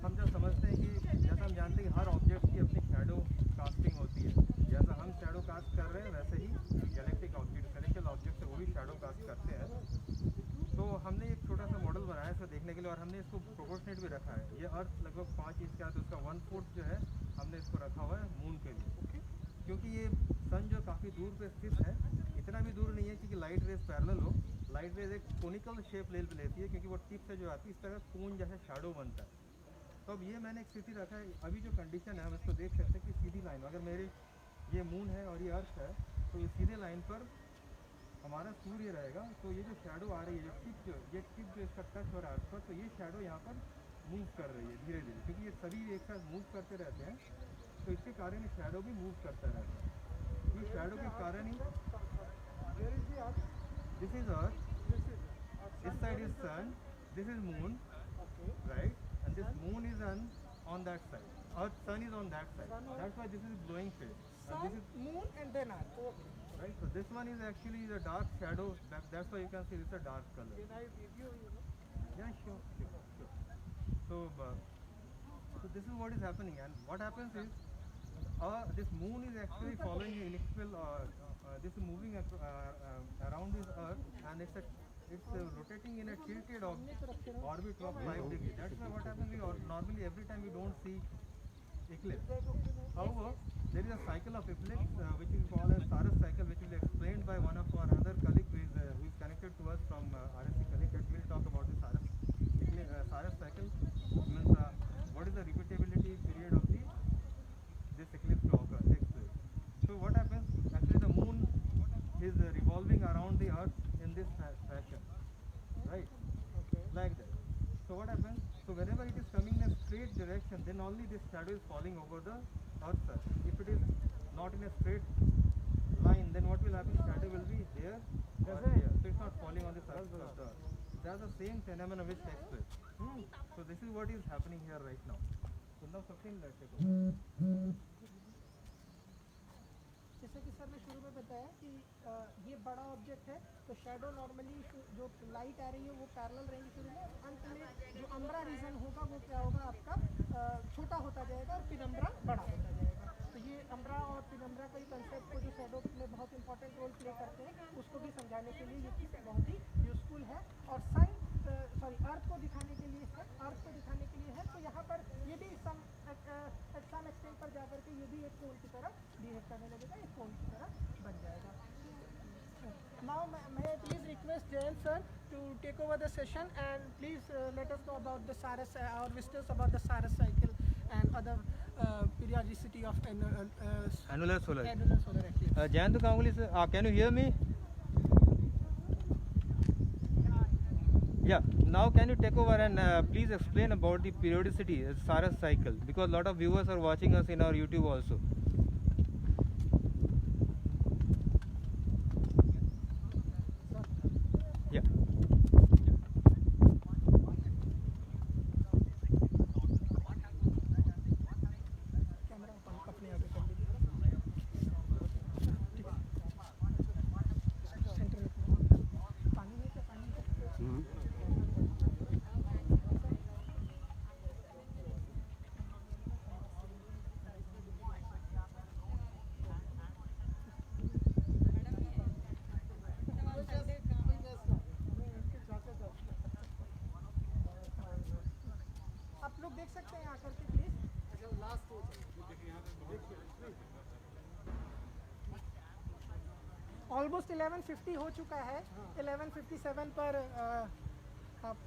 हम जब समझते हैं कि जैसा हम जानते हैं कि हर ऑब्जेक्ट की अपनी शैडो कास्टिंग होती है, जैसा हम शैडो कास्ट कर रहे हैं वैसे ही गैलेक्टिक ऑब्जेक्ट सेलेस्टियल ऑब्जेक्ट है वो भी शैडो कास्ट करते हैं। तो हमने एक छोटा सा मॉडल बनाया है इसको देखने के लिए, और हमने इसको प्रोपोर्शनेट भी रखा है। ये अर्थ लगभग 5 इंच का है तो उसका 1/4 जो है हमने इसको रखा हुआ है मून के लिए, क्योंकि ये सन जो काफ़ी दूर पे स्थित है, इतना भी दूर नहीं है क्योंकि लाइट रेज पैरेलल हो। लाइट रेज एक कोनिकल शेप ले लेती है क्योंकि वो टिप से जो आती है इस तरह कोन जैसे शैडो बनता है। तो अब ये मैंने एक स्थिति रखा है, अभी जो कंडीशन है हम इसको देख सकते हैं कि सीधी लाइन, अगर मेरे ये मून है और ये अर्थ है तो ये सीधे लाइन पर हमारा सूर्य रहेगा, तो ये जो शैडो आ रही है, ये टिप जो इसका टच हो रहा है अर्थ पर, तो ये शैडो यहाँ पर मूव कर रही है धीरे धीरे, क्योंकि ये सभी एक साथ मूव करते रहते हैं तो इसके कारण शैडो भी मूव करता रहता है। ये शैडो के कारण ही this is earth, this side is sun, this is moon, right, and this moon is on that side, earth sun is on that side, that's why this is glowing phase, and this is
moon and then earth.
right. So this one is actually the dark shadow, that's why you can see it's a dark color.
Can I review you?
Yeah, sure. So so this is what is happening, and what happens is this moon is actually following the elliptical this is moving around this earth, and it's rotating in a tilted orbit of 5 degrees. That's why what happens is normally every time we don't see eclipse. However, there is a cycle of eclipse which is called as Saras cycle, which will be explained by one of our other colleague who is connected to us from RSC Connect. We'll talk about the Saras cycle. Means what is the repeatability period of this eclipse to occur, takes place. So what happens? Actually, the moon is revolving around the earth in this fashion, right? Okay. Like that. So what happens? So whenever it is coming in a straight direction, then only this shadow is falling over the earth surface. If it is not in a straight line, then what will happen? Shadow will be here or here. So it's not falling on the surface of the earth. That's the same phenomenon which takes place. So this is what is happening here right now. So now something like that.
जैसे कि sir ने शुरू में बताया कि ये बड़ा object है तो शैडो नॉर्मली जो लाइट आ रही है वो पैरेलल रहेंगी शुरू में, अंत में जो अम्ब्रा रीजन होगा वो क्या होगा आपका छोटा होता जाएगा और पिनम्ब्रा बड़ा होता जाएगा। तो ये अम्ब्रा और पिनम्ब्रा का कंसेप्ट को जो शैडो में बहुत इंपॉर्टेंट रोल प्ले करते हैं उसको भी समझाने के लिए ये चीज़ बहुत ही यूजफुल है। और अर्थ को दिखाने के लिए है, तो यहाँ पर ये भी सम एक्सटेंट पर जाकर के ये भी एक कोन की तरह बिहेव करने लगेगा, एक कोन की तरह बन जाएगा। Now may I please request Jayant sir to take over the session and please let us know about the Saras or visitors about the Saras cycle and other periodicity of
Annular solar
eclipse.
Jayant Ganguly sir, can you hear me? Yeah, now can you take over and please explain about the periodicity, Saras cycle, because a lot of viewers are watching us in our YouTube also. Yeah.
Camera अपने आगे कर दीजिए, centre में पानी है क्या? पानी आप लोग देख सकते हैं आकर के प्लीज। ऑलमोस्ट 11:50 हो चुका है। 11:57 पर आप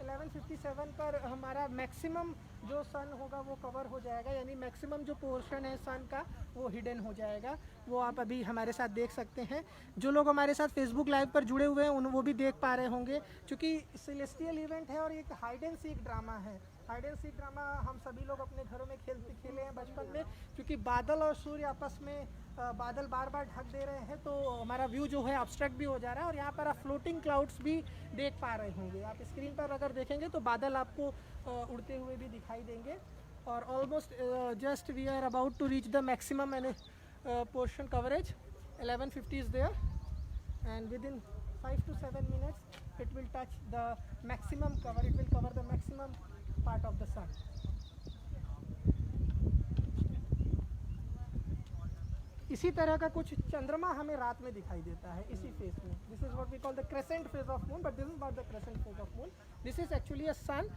11:57 11:57 पर हमारा मैक्सिमम जो सन होगा वो कवर हो जाएगा, यानी मैक्सिमम जो पोर्शन है सन का वो हिडन हो जाएगा। वो आप अभी हमारे साथ देख सकते हैं। जो लोग हमारे साथ फेसबुक लाइव पर जुड़े हुए हैं वो भी देख पा रहे होंगे, क्योंकि सेलेस्टियल इवेंट है और एक हाइड एंड सीक ड्रामा है। हाइड एंड सीक ड्रामा हम सभी लोग अपने घरों में खेले हैं बचपन में, क्योंकि बादल और सूर्य आपस में बादल बार बार ढक दे रहे हैं तो हमारा व्यू जो है अब्स्ट्रैक्ट भी हो जा रहा है। और यहाँ पर आप फ्लोटिंग क्लाउड्स भी देख पा रहे होंगे। आप स्क्रीन पर अगर देखेंगे तो बादल आपको उड़ते हुए भी दिखाई देंगे। और almost just we are about to reach the maximum portion coverage. 11:50 is there and within 5 to 7 minutes it will touch the maximum cover. It will cover the maximum part of the sun. इसी तरह का कुछ चंद्रमा हमें रात में दिखाई देता है इसी फेज में। This is what we call the crescent phase of moon, but this is not the crescent phase of moon. This is actually a sun.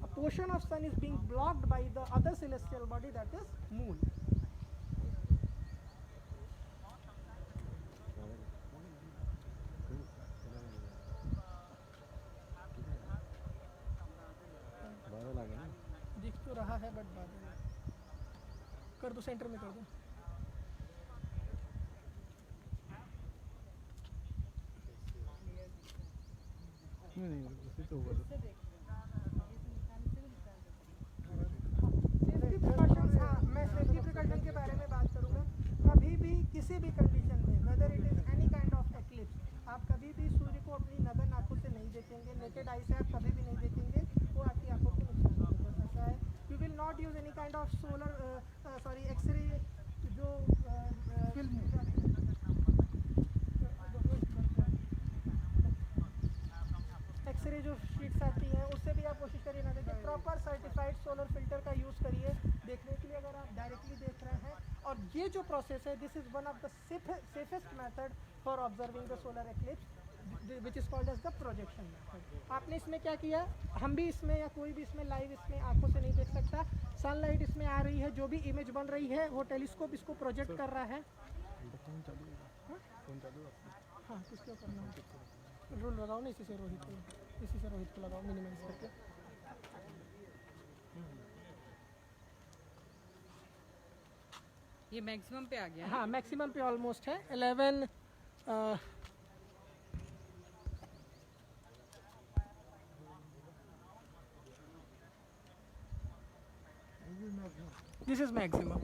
A portion of sun is being blocked by the other celestial body, that is moon.
बादल आ गए ना।
दिख तो रहा है but बादल कर दो, सेंटर में कर दो।
नहीं उसी तो होगा।
सेफ्टी प्रिकॉशंस, हाँ मैं सेफ्टी प्रिकॉशन के बारे में बात करूँगा। कभी भी किसी भी कंडीशन में, whether it is any kind of eclipse, आप कभी भी सूर्य को अपनी नगन आंखों से नहीं देखेंगे। नेकेड आई से आप कभी भी नहीं देखेंगे, वो आपकी आंखों को नुकसान देगा। ऐसा है, you will not use any kind of solar x-ray जो एक्सरे जो शीट्स आती हैं उससे भी आप कोशिश करिए ना देखिए। प्रॉपर सर्टिफाइड सोलर फिल्टर का यूज़ करिए देखने के लिए अगर आप डायरेक्टली देख रहे हैं। और ये जो प्रोसेस है, this is one of the safest method for observing the solar eclipse which is called as the projection method. आपने इसमें क्या किया, हम भी इसमें या कोई भी इसमें लाइव इसमें आंखों से नहीं देख सकता। सनलाइट इसमें आ रही है, जो भी इमेज बन रही है वो टेलीस्कोप इसको प्रोजेक्ट कर रहा है। हाँ किसको करना है, रूल लगाओ ना, इसी से रोहित को लगाओ मिनिमाइज करके।
ये मैक्सिमम पे आ गया है।
हाँ मैक्सिमम पे ऑलमोस्ट है। 11 this is maximum.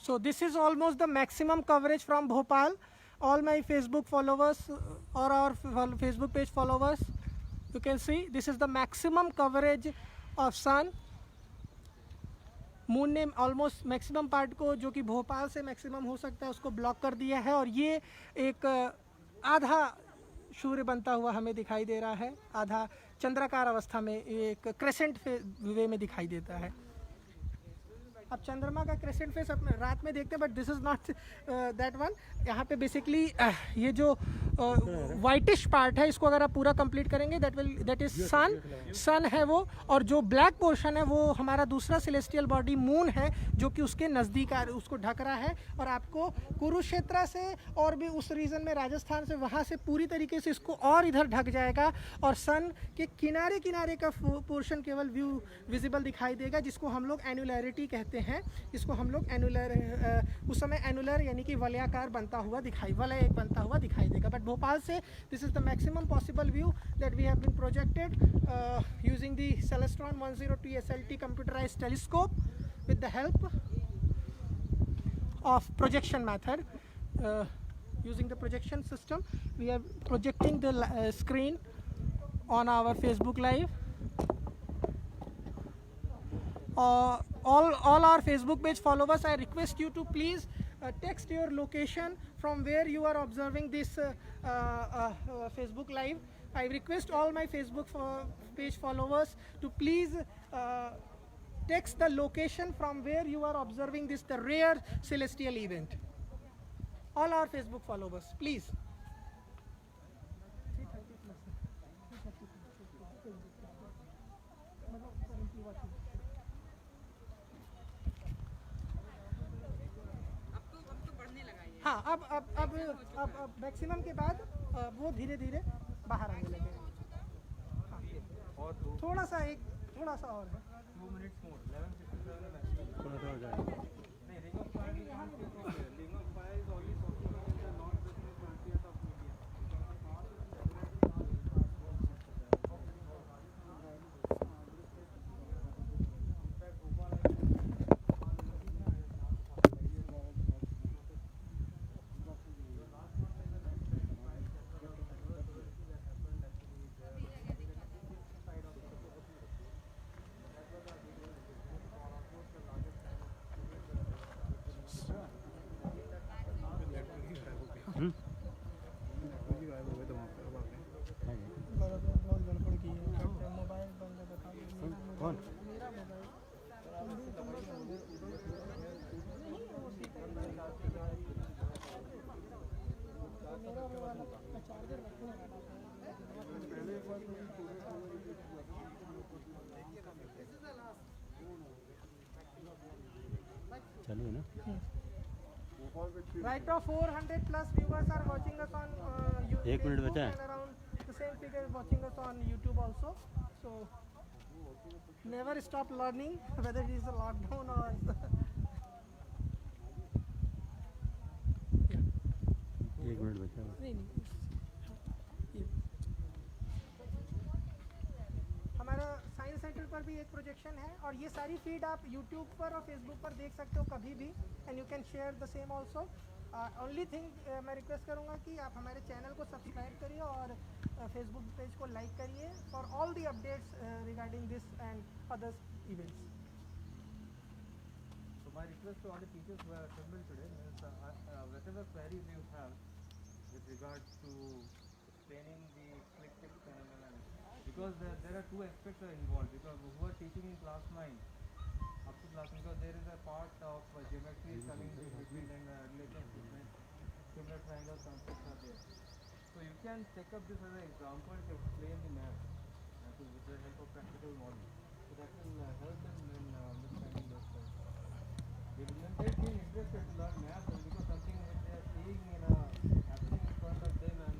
So this is almost the maximum coverage from Bhopal. All my Facebook followers or our Facebook page followers, you can see this is the maximum coverage of sun. Moon ने almost maximum part को, जो कि भोपाल से maximum हो सकता है, उसको block कर दिया है। और ये एक आधा सूर्य बनता हुआ हमें दिखाई दे रहा है, आधा चंद्राकार अवस्था में एक क्रेसेंट वे में दिखाई देता है। अब चंद्रमा का क्रेसेंट फेस अपने रात में देखते हैं, but this is not that one. यहाँ पे बेसिकली ये जो वाइटिश पार्ट है, इसको अगर आप पूरा कंप्लीट करेंगे दैट इज सन है वो। और जो ब्लैक पोर्शन है वो हमारा दूसरा सेलेस्टियल बॉडी मून है, जो कि उसके नज़दीक उसको ढक रहा है। और आपको कुरुक्षेत्र से और भी उस रीजन में राजस्थान से, वहाँ से पूरी तरीके से इसको और इधर ढक जाएगा। और सन के किनारे किनारे का पोर्शन केवल व्यू विजिबल दिखाई देगा, जिसको हम लोग एनुलैरिटी कहते हैं। इसको हम लोग एनुलर, उस समय एनुलर यानी कि वलयाकार बनता हुआ वलय एक बनता हुआ दिखाई देगा। बट भोपाल से this is the maximum possible view that we have been projected using the Celestron 102 SLT computerized telescope with the help of projection method. Using the projection system, we are projecting the screen on our Facebook Live. All our Facebook page followers, I request you to please text your location from where you are observing this Facebook Live. I request all my Facebook page followers to please text the location from where you are observing this, the rare celestial event. All our Facebook followers, please. watching.
अब तो बढ़ने लगा ये
हाँ अब maximum के बाद वो धीरे धीरे बाहर आने लगे। हाँ,
और दो
थोड़ा सा और है।
2 minutes more 11:57 maximum
थोड़ा सा हो जाएगा।
नहीं ring of fire ring of fire is only talking about the non business frontiers of media
बहुत गड़बड़ की है। मोबाइल बंद बता
कौन?
मेरा मोबाइल मेरा वो वाला चार्जर रखने
चालू है ना?
Right now 400 plus viewers are watching us on
एक मिनट बचा है।
and around the same figure watching us on YouTube also. So never stop learning whether it is a lockdown or
एक मिनट बचा है।
नहीं हमारा साइंस सेंटर पर भी एक प्रोजेक्शन है और ये सारी फीड आप YouTube पर और Facebook पर देख सकते हो कभी भी and you can share the same also. Only thing मैं रिक्वेस्ट करूँगा कि आप हमारे चैनल को सब्सक्राइब करिए और फेसबुक पेज को लाइक करिए for all the updates regarding this and others events.
So my request to all the teachers who are assembled today is whatever queries you have with regards to explaining the click tip phenomenon, because there are two aspects are involved. Because who are teaching in class 9 up to class 9, because there is a part of geometry coming between and relations between similar triangle concepts are there. So you can take up this as an example to explain the math with the help of practical model. So that will help them in understanding those things. They will not take being interested to learn math because something which they are seeing happening in front of them and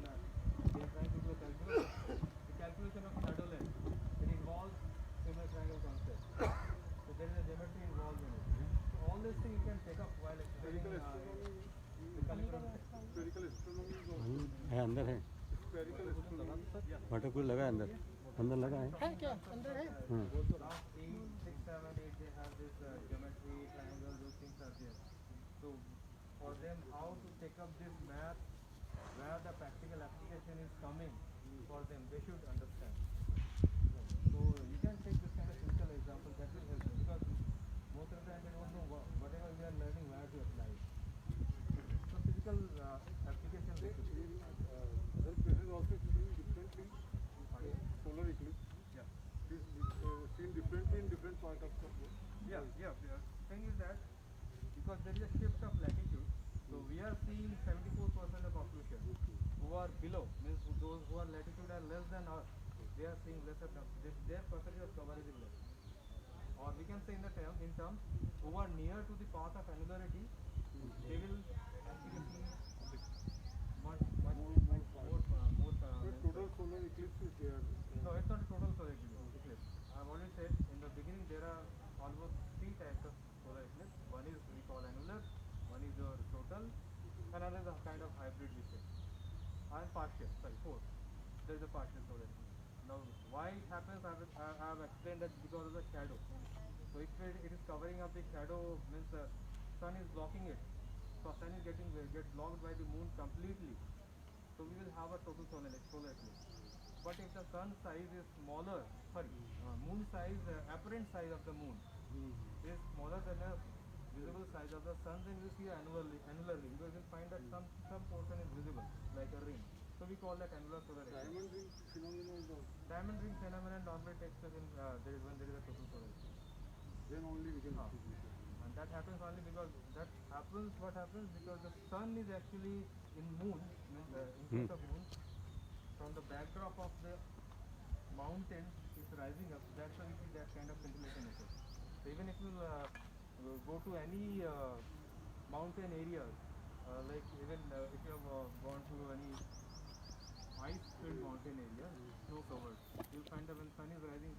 they are trying to do a calculation. The calculation of shadow length, it involves similar triangle concept. So there is a geometry involved in it. So all these things you can take up while explaining the calculation.
है अंदर है। Water cooler लगा है अंदर लगा है।
क्या अंदर है?
Class 8, 6, 7, 8 they have this geometry, triangle, those things are there. So for them how to take up this math where the practical application is coming for them, they should understand. So you can take this kind of physical example that will help them because most of the time they don't know whatever we are learning where to apply it. So physical application they should do.
This is also seen differently. Solar eclipse.
Yeah.
This is seen differently in different parts of the world.
Yeah. Thing is that because there is a shift of latitude, so we are seeing 74% of population who are below, means those who are latitude are less than us, they are seeing lesser, their percentage of coverage is less. Or we can say in terms who are near to the path of annularity, they will actually see much more
Total solar eclipse is there.
no, it's not a total solar eclipse. I have already said in the beginning there are almost 3 types of solar eclipse. One is we call annular, one is your total, another is a kind of hybrid we say. And partial, 4. There is a partial solar eclipse. Now why it happens, I have explained that because of the shadow. So if it is covering up the shadow, means the sun is blocking it. So sun is get blocked by the moon completely. So we will have a total solar eclipse. But if the sun size is smaller, moon size, apparent size of the moon is smaller than the visible size of the sun, then you see annular ring. You will find that some portion is visible, like a ring. So we call that annular solar eclipse. Diamond ring phenomenon normally takes place in when there is a total solar eclipse.
Then only we can see this.
And that happens only because what happens because the sun is actually in moon, in case of moon, from the backdrop of the mountain is rising up, that's why you see that kind of scintillation effect. So even if you go to any mountain areas, like even if you have gone to any ice-filled mountain area, snow-covered, you'll find that when sun is rising,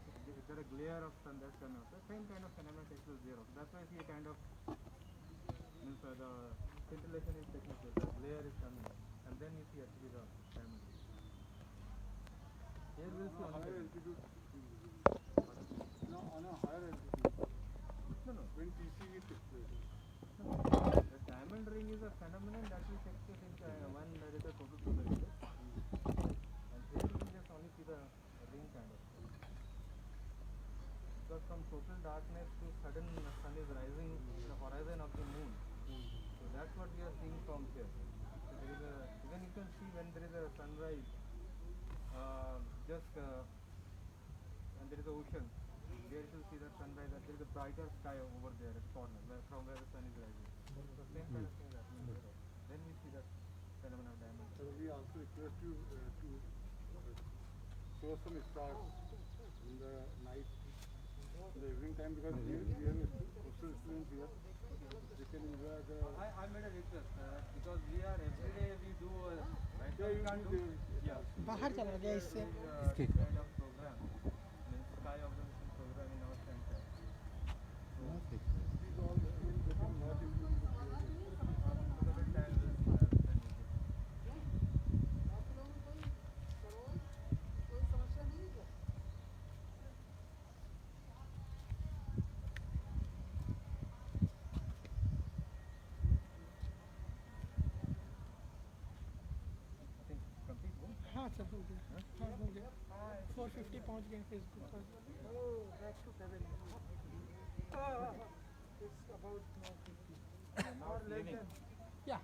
there a glare of sun that's coming out. The same kind of phenomenon takes place there. That's why I see a kind of means the scintillation is taking place, the glare is coming, and then you see actually the diamond. Here we'll see
higher
only
altitude. No, on a higher altitude.
no.
When TCE takes place.
The diamond ring is a phenomenon that will take place in when there is a total solar eclipse. And here you can just only see the ring kind of. Because from total darkness to sudden sun is rising in the horizon of the moon. So that's what we are seeing from here. So there is a, even you can see when there is a sunrise, and there is an ocean. There you will see the sunrise, and there is a brighter sky over there at corner, from where the sun is rising. So same kind of thing is happening there. Then we see that phenomenon of diamond.
So we also request you to show some stars in the night, in the evening time, because we have coastal students here. They can enjoy the.
I made a request because we are every day we do right now
Yeah,
we can't do
बाहर चला गया इससे
kind of program means sky observation program in our center.
These all students getting not into the
So the time will then
कोई समस्या नहीं है क्या?
I think complete.
हाँ सर हो गया हाँ हो गया 450 पहुंच गए फेसबुक पर
Hello, back to 7. It's about now 50.
Now it's leaving.
क्या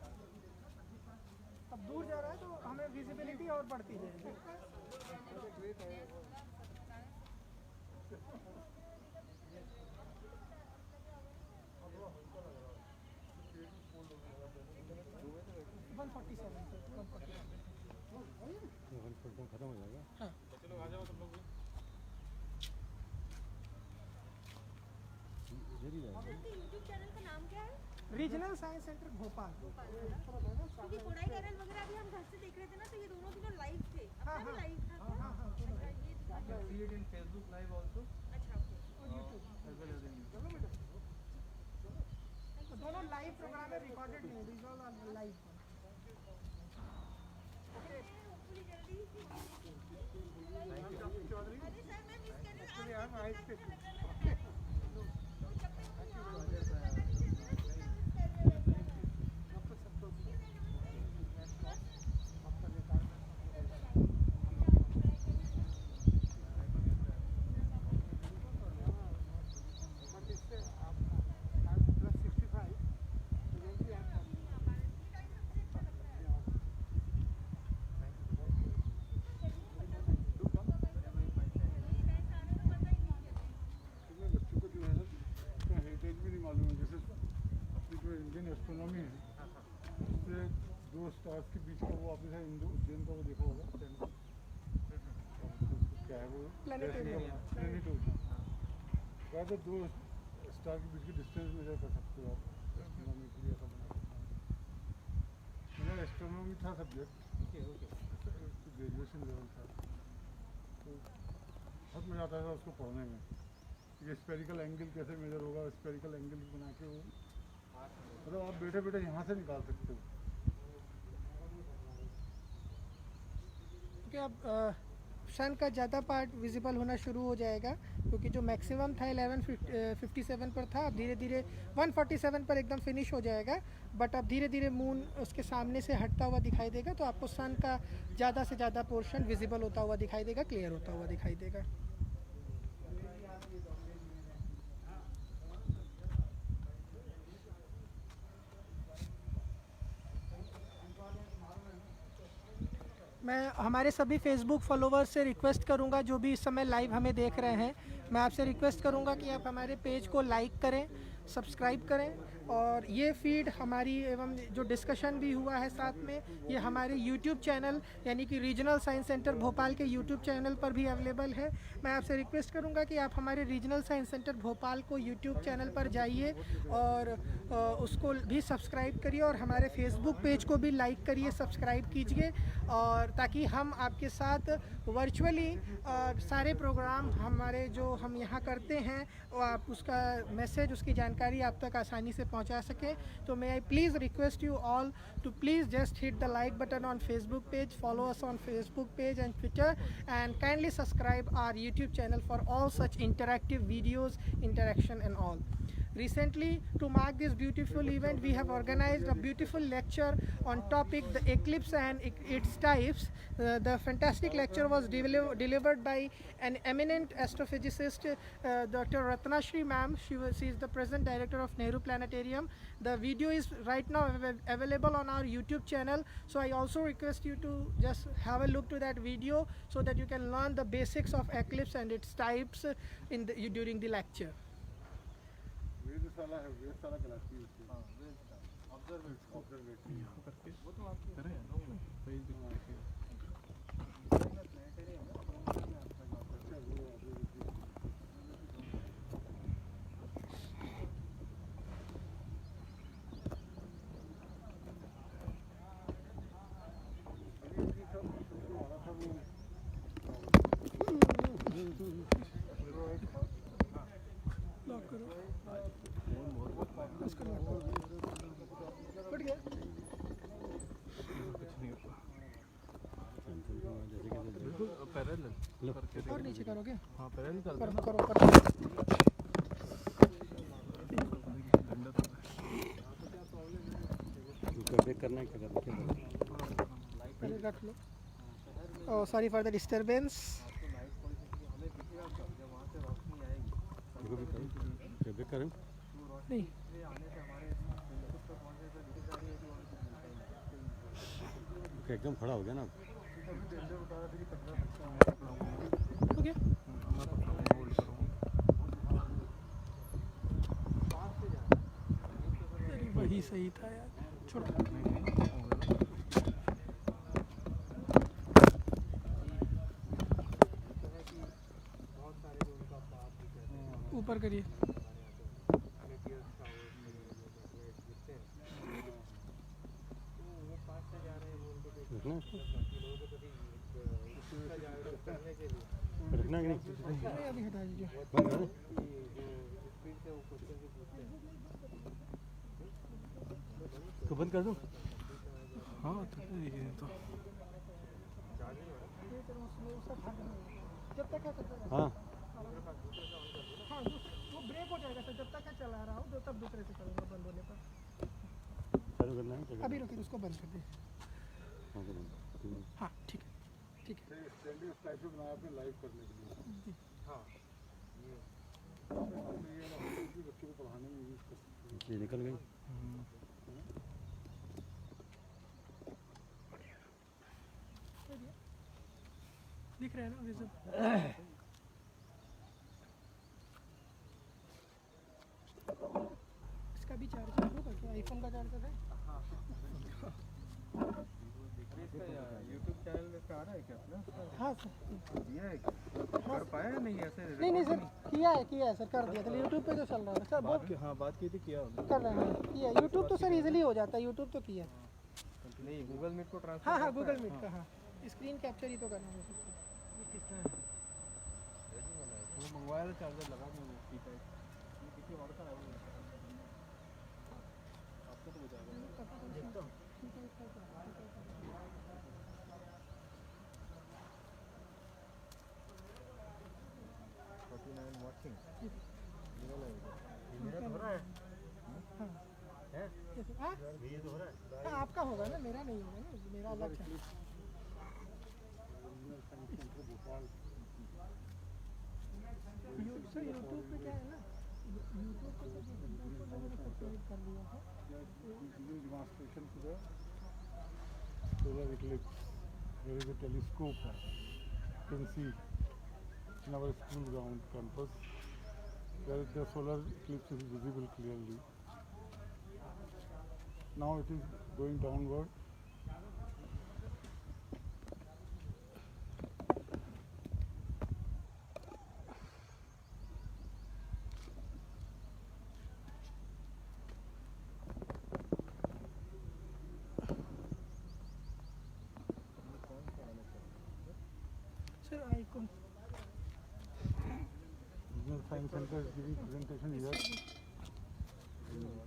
अब दूर जा रहा है तो हमें विजिबिलिटी और बढ़ती जाएगी
Great idea.
One forty seven
खत्म हो जाएगा।
हाँ
इधर ही जाएगा।
आपके यूट्यूब चैनल का नाम क्या है?
रीजनल साइंस सेंटर भोपाल
क्योंकि कोडाई कैरल वगैरह अभी हम घर से देख रहे थे ना, तो ये दोनों दिनों लाइव थे। अपना भी लाइव था क्या? अच्छा, ये दिखा
You can see it in Facebook Live also.
अच्छा, okay.
As well as in YouTube.
तो दोनों लाइव प्रोग्राम है, रिकॉर्डेड नहीं, these all are live
hopefully जल्दी।
Thank you.
अरे सर मैं मिस कर रही हूँ।
Actually, I'm ice skating. आपका संतोष आपका बट इससे आप प्लस 65 तो जल्दी आप
इसमें बच्चों को जो है उसका हेरिटेज भी नहीं मालूम है। जैसे अपनी जो इंडियन एस्ट्रोनॉमी है उससे दो स्टार्स के बीच का वो आपने शायद इंडो उज्जैन का वो देखा होगा क्या है वो
Planetarium.
प्लेनेटोरियम क्या है, दो स्टार के बीच की डिस्टेंस मेजर कर सकते हो आप एस्ट्रोनॉमी के लिए। ऐसा बना मेरा एस्ट्रोनॉमी था सब्जेक्ट, ग्रेजुएशन लेवल था, तो बहुत मज़ा आता था उसको पढ़ने में। ये स्पेरिकल एंगल कैसे मेजर होगा, स्पेरिकल एंगल बना के वो मतलब आप बैठे बैठे यहाँ से निकाल सकते हो।
क्योंकि अब सन का ज़्यादा पार्ट विजिबल होना शुरू हो जाएगा, क्योंकि जो मैक्सिमम था 1157 पर था, अब धीरे धीरे 147 पर एकदम फिनिश हो जाएगा। बट अब धीरे धीरे मून उसके सामने से हटता हुआ दिखाई देगा, तो आपको सन का ज़्यादा से ज़्यादा पोर्शन विजिबल होता हुआ दिखाई देगा, क्लियर होता हुआ दिखाई देगा। मैं हमारे सभी फेसबुक फॉलोवर्स से रिक्वेस्ट करूंगा, जो भी इस समय लाइव हमें देख रहे हैं, मैं आपसे रिक्वेस्ट करूंगा कि आप हमारे पेज को लाइक करें, सब्सक्राइब करें और ये फीड हमारी एवं जो डिस्कशन भी हुआ है साथ में, ये हमारे यूट्यूब चैनल यानी कि रीजनल साइंस सेंटर भोपाल के यूट्यूब चैनल पर भी अवेलेबल है। मैं आपसे रिक्वेस्ट करूंगा कि आप हमारे रीजनल साइंस सेंटर भोपाल को यूट्यूब चैनल पर जाइए और उसको भी सब्सक्राइब करिए और हमारे फेसबुक पेज को भी लाइक करिए, सब्सक्राइब कीजिए, और ताकि हम आपके साथ वर्चुअली सारे प्रोग्राम हमारे जो हम यहाँ करते हैं वो आप उसका मैसेज, उसकी जानकारी आप तक आसानी से पहुँचा सकें। तो मैं I please request you all to please just hit the like button on Facebook page, follow us on Facebook page and Twitter, and kindly subscribe our YouTube channel for all such interactive videos, interaction and all. Recently, to mark this beautiful event, we have organized a beautiful lecture on topic the eclipse and its types. The fantastic lecture was delivered by an eminent astrophysicist, Dr. Ratnashri ma'am. She is the present director of Nehru Planetarium. The video is right now available on our YouTube channel, so I also request you to just have a look to that video so that you can learn the basics of eclipse and its types during the lecture.
वेधशाला है, वेधशाला कहलाती है उसकी। Observatory
करके वो तो आप करें ना सही दिखते हैं।
लॉक करो, उसको लॉक करो, फट गया।
कुछ नहीं होगा,
जैसे
बिल्कुल पैरेलल करके
और नीचे करोगे?
हाँ पैरेलल कर
करो
देना।
करो करो।
ब्रेक करना है, क्या करना है?
पहले रख लो। Oh, sorry for the disturbance.
देखो भी करूँ, क्या ब्रेक करूँ?
नहीं,
एकदम खड़ा हो गया ना।
हो गया? अरे वही सही था यार, छोड़ो। ऊपर करिए।
रखना है इसको? रखना है कि नहीं?
अरे अभी हटा दीजिए।
बंद कर दे। इसको बंद कर दूँ?
हाँ तो ये तो
जब तक है तब तक।
हाँ
हाँ, वो ब्रेक हो जाएगा सर, जब तक मैं चला रहा हूँ तब दूसरे से करूँगा बंद होने पर।
चालू करना है क्या?
अभी रुकिए, उसको बंद कर दीजिए।
हाँ करो।
हाँ ठीक है, ठीक है।
स्टैंडिंग स्लाइड पे बनाया आपने लाइव करने के लिए। हाँ, ये बच्चों को पढ़ाने में यूज कर सकते हैं।
ये निकल गई।
दिख रहा है ना विजिबल? इसका भी चार्जर होगा क्या? आईफोन का चार्जर है?
यूट्यूब चैनल में आ रहा है क्या अपना?
हाँ सर,
दिया है क्या? कर पाया या नहीं ऐसे?
नहीं सर, किया है सर, कर दिया था। यूट्यूब पे तो चल रहा था सर, बहुत
हाँ बात की थी, किया उन्होंने।
कर रहे हैं, किया। यूट्यूब तो सर इजीली हो जाता है, यूट्यूब तो किया।
नहीं, गूगल मीट को ट्रांसफर।
हाँ गूगल मीट का, हाँ स्क्रीन कैप्चर ही तो करना है।
वो मंगवाया था चार्जर, लगा नहीं वो कीपैड, ये किसी और का है वो। आपको तो बताएगा।
49 watching।
मेरा तो हो रहा है।
हाँ
ये तो हो रहा है।
हाँ, आपका होगा ना, मेरा नहीं होगा ना, मेरा अलग है। सर यूट्यूब पे क्या है ना, यूट्यूब पे तो जैसे 200 लोगों ने सब्सक्राइब कर लिया है।
Demonstration to the solar eclipse. There is a telescope. You can see in our school ground campus where the solar eclipse is visible clearly. now it is going downward.
Sir, icon.
Regional Science Center is giving presentation here.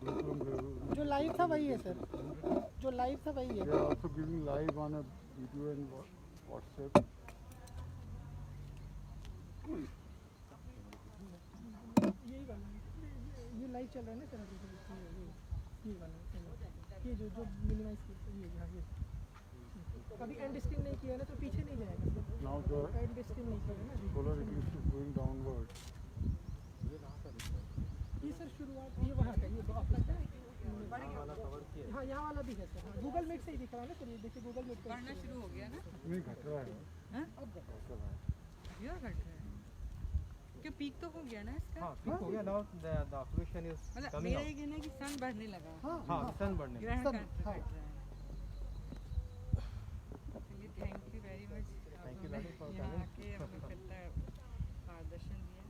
Gurukulam,
जो live था वही है sir, जो live था वही
they
है.
are also giving live on a video and WhatsApp.
यही वाला ये लाइव चल रहा है ना सर अभी ये वाला ये जो जो मिनिमाइज ये हाँ ये अभी एंड स्क्रीन नहीं किया ना तो पीछे नहीं जाएगा.
Now the
एंड स्क्रीन नहीं किया ना
solar eclipse is going downward.
ये सर शुरुआत ये वहाँ का ये ऑफिस का हाँ यहाँ वाला भी है सर. हाँ गूगल मीट से ही दिख रहा है ना सर. ये देखिए गूगल मीट का
बढ़ना शुरू हो गया ना
नहीं घट रहा है.
हाँ?
अब घट रहा है.
ये घट रहा है क्या पीक तो हो गया ना इसका
हाँ ठीक हो गया. नाउ द ऑक्लूशन इज
मतलब
कमिंग
मेरा
आउट.
ये कहना है कि सन बढ़ने लगा
हाँ सन बढ़ने.
ग्रहण
सन,
घट
हाँ.
रहा है. चलिए thank you very much.
Thank you, Lali, for
यहाँ
coming.
आके हमें कितना मार्गदर्शन दिया.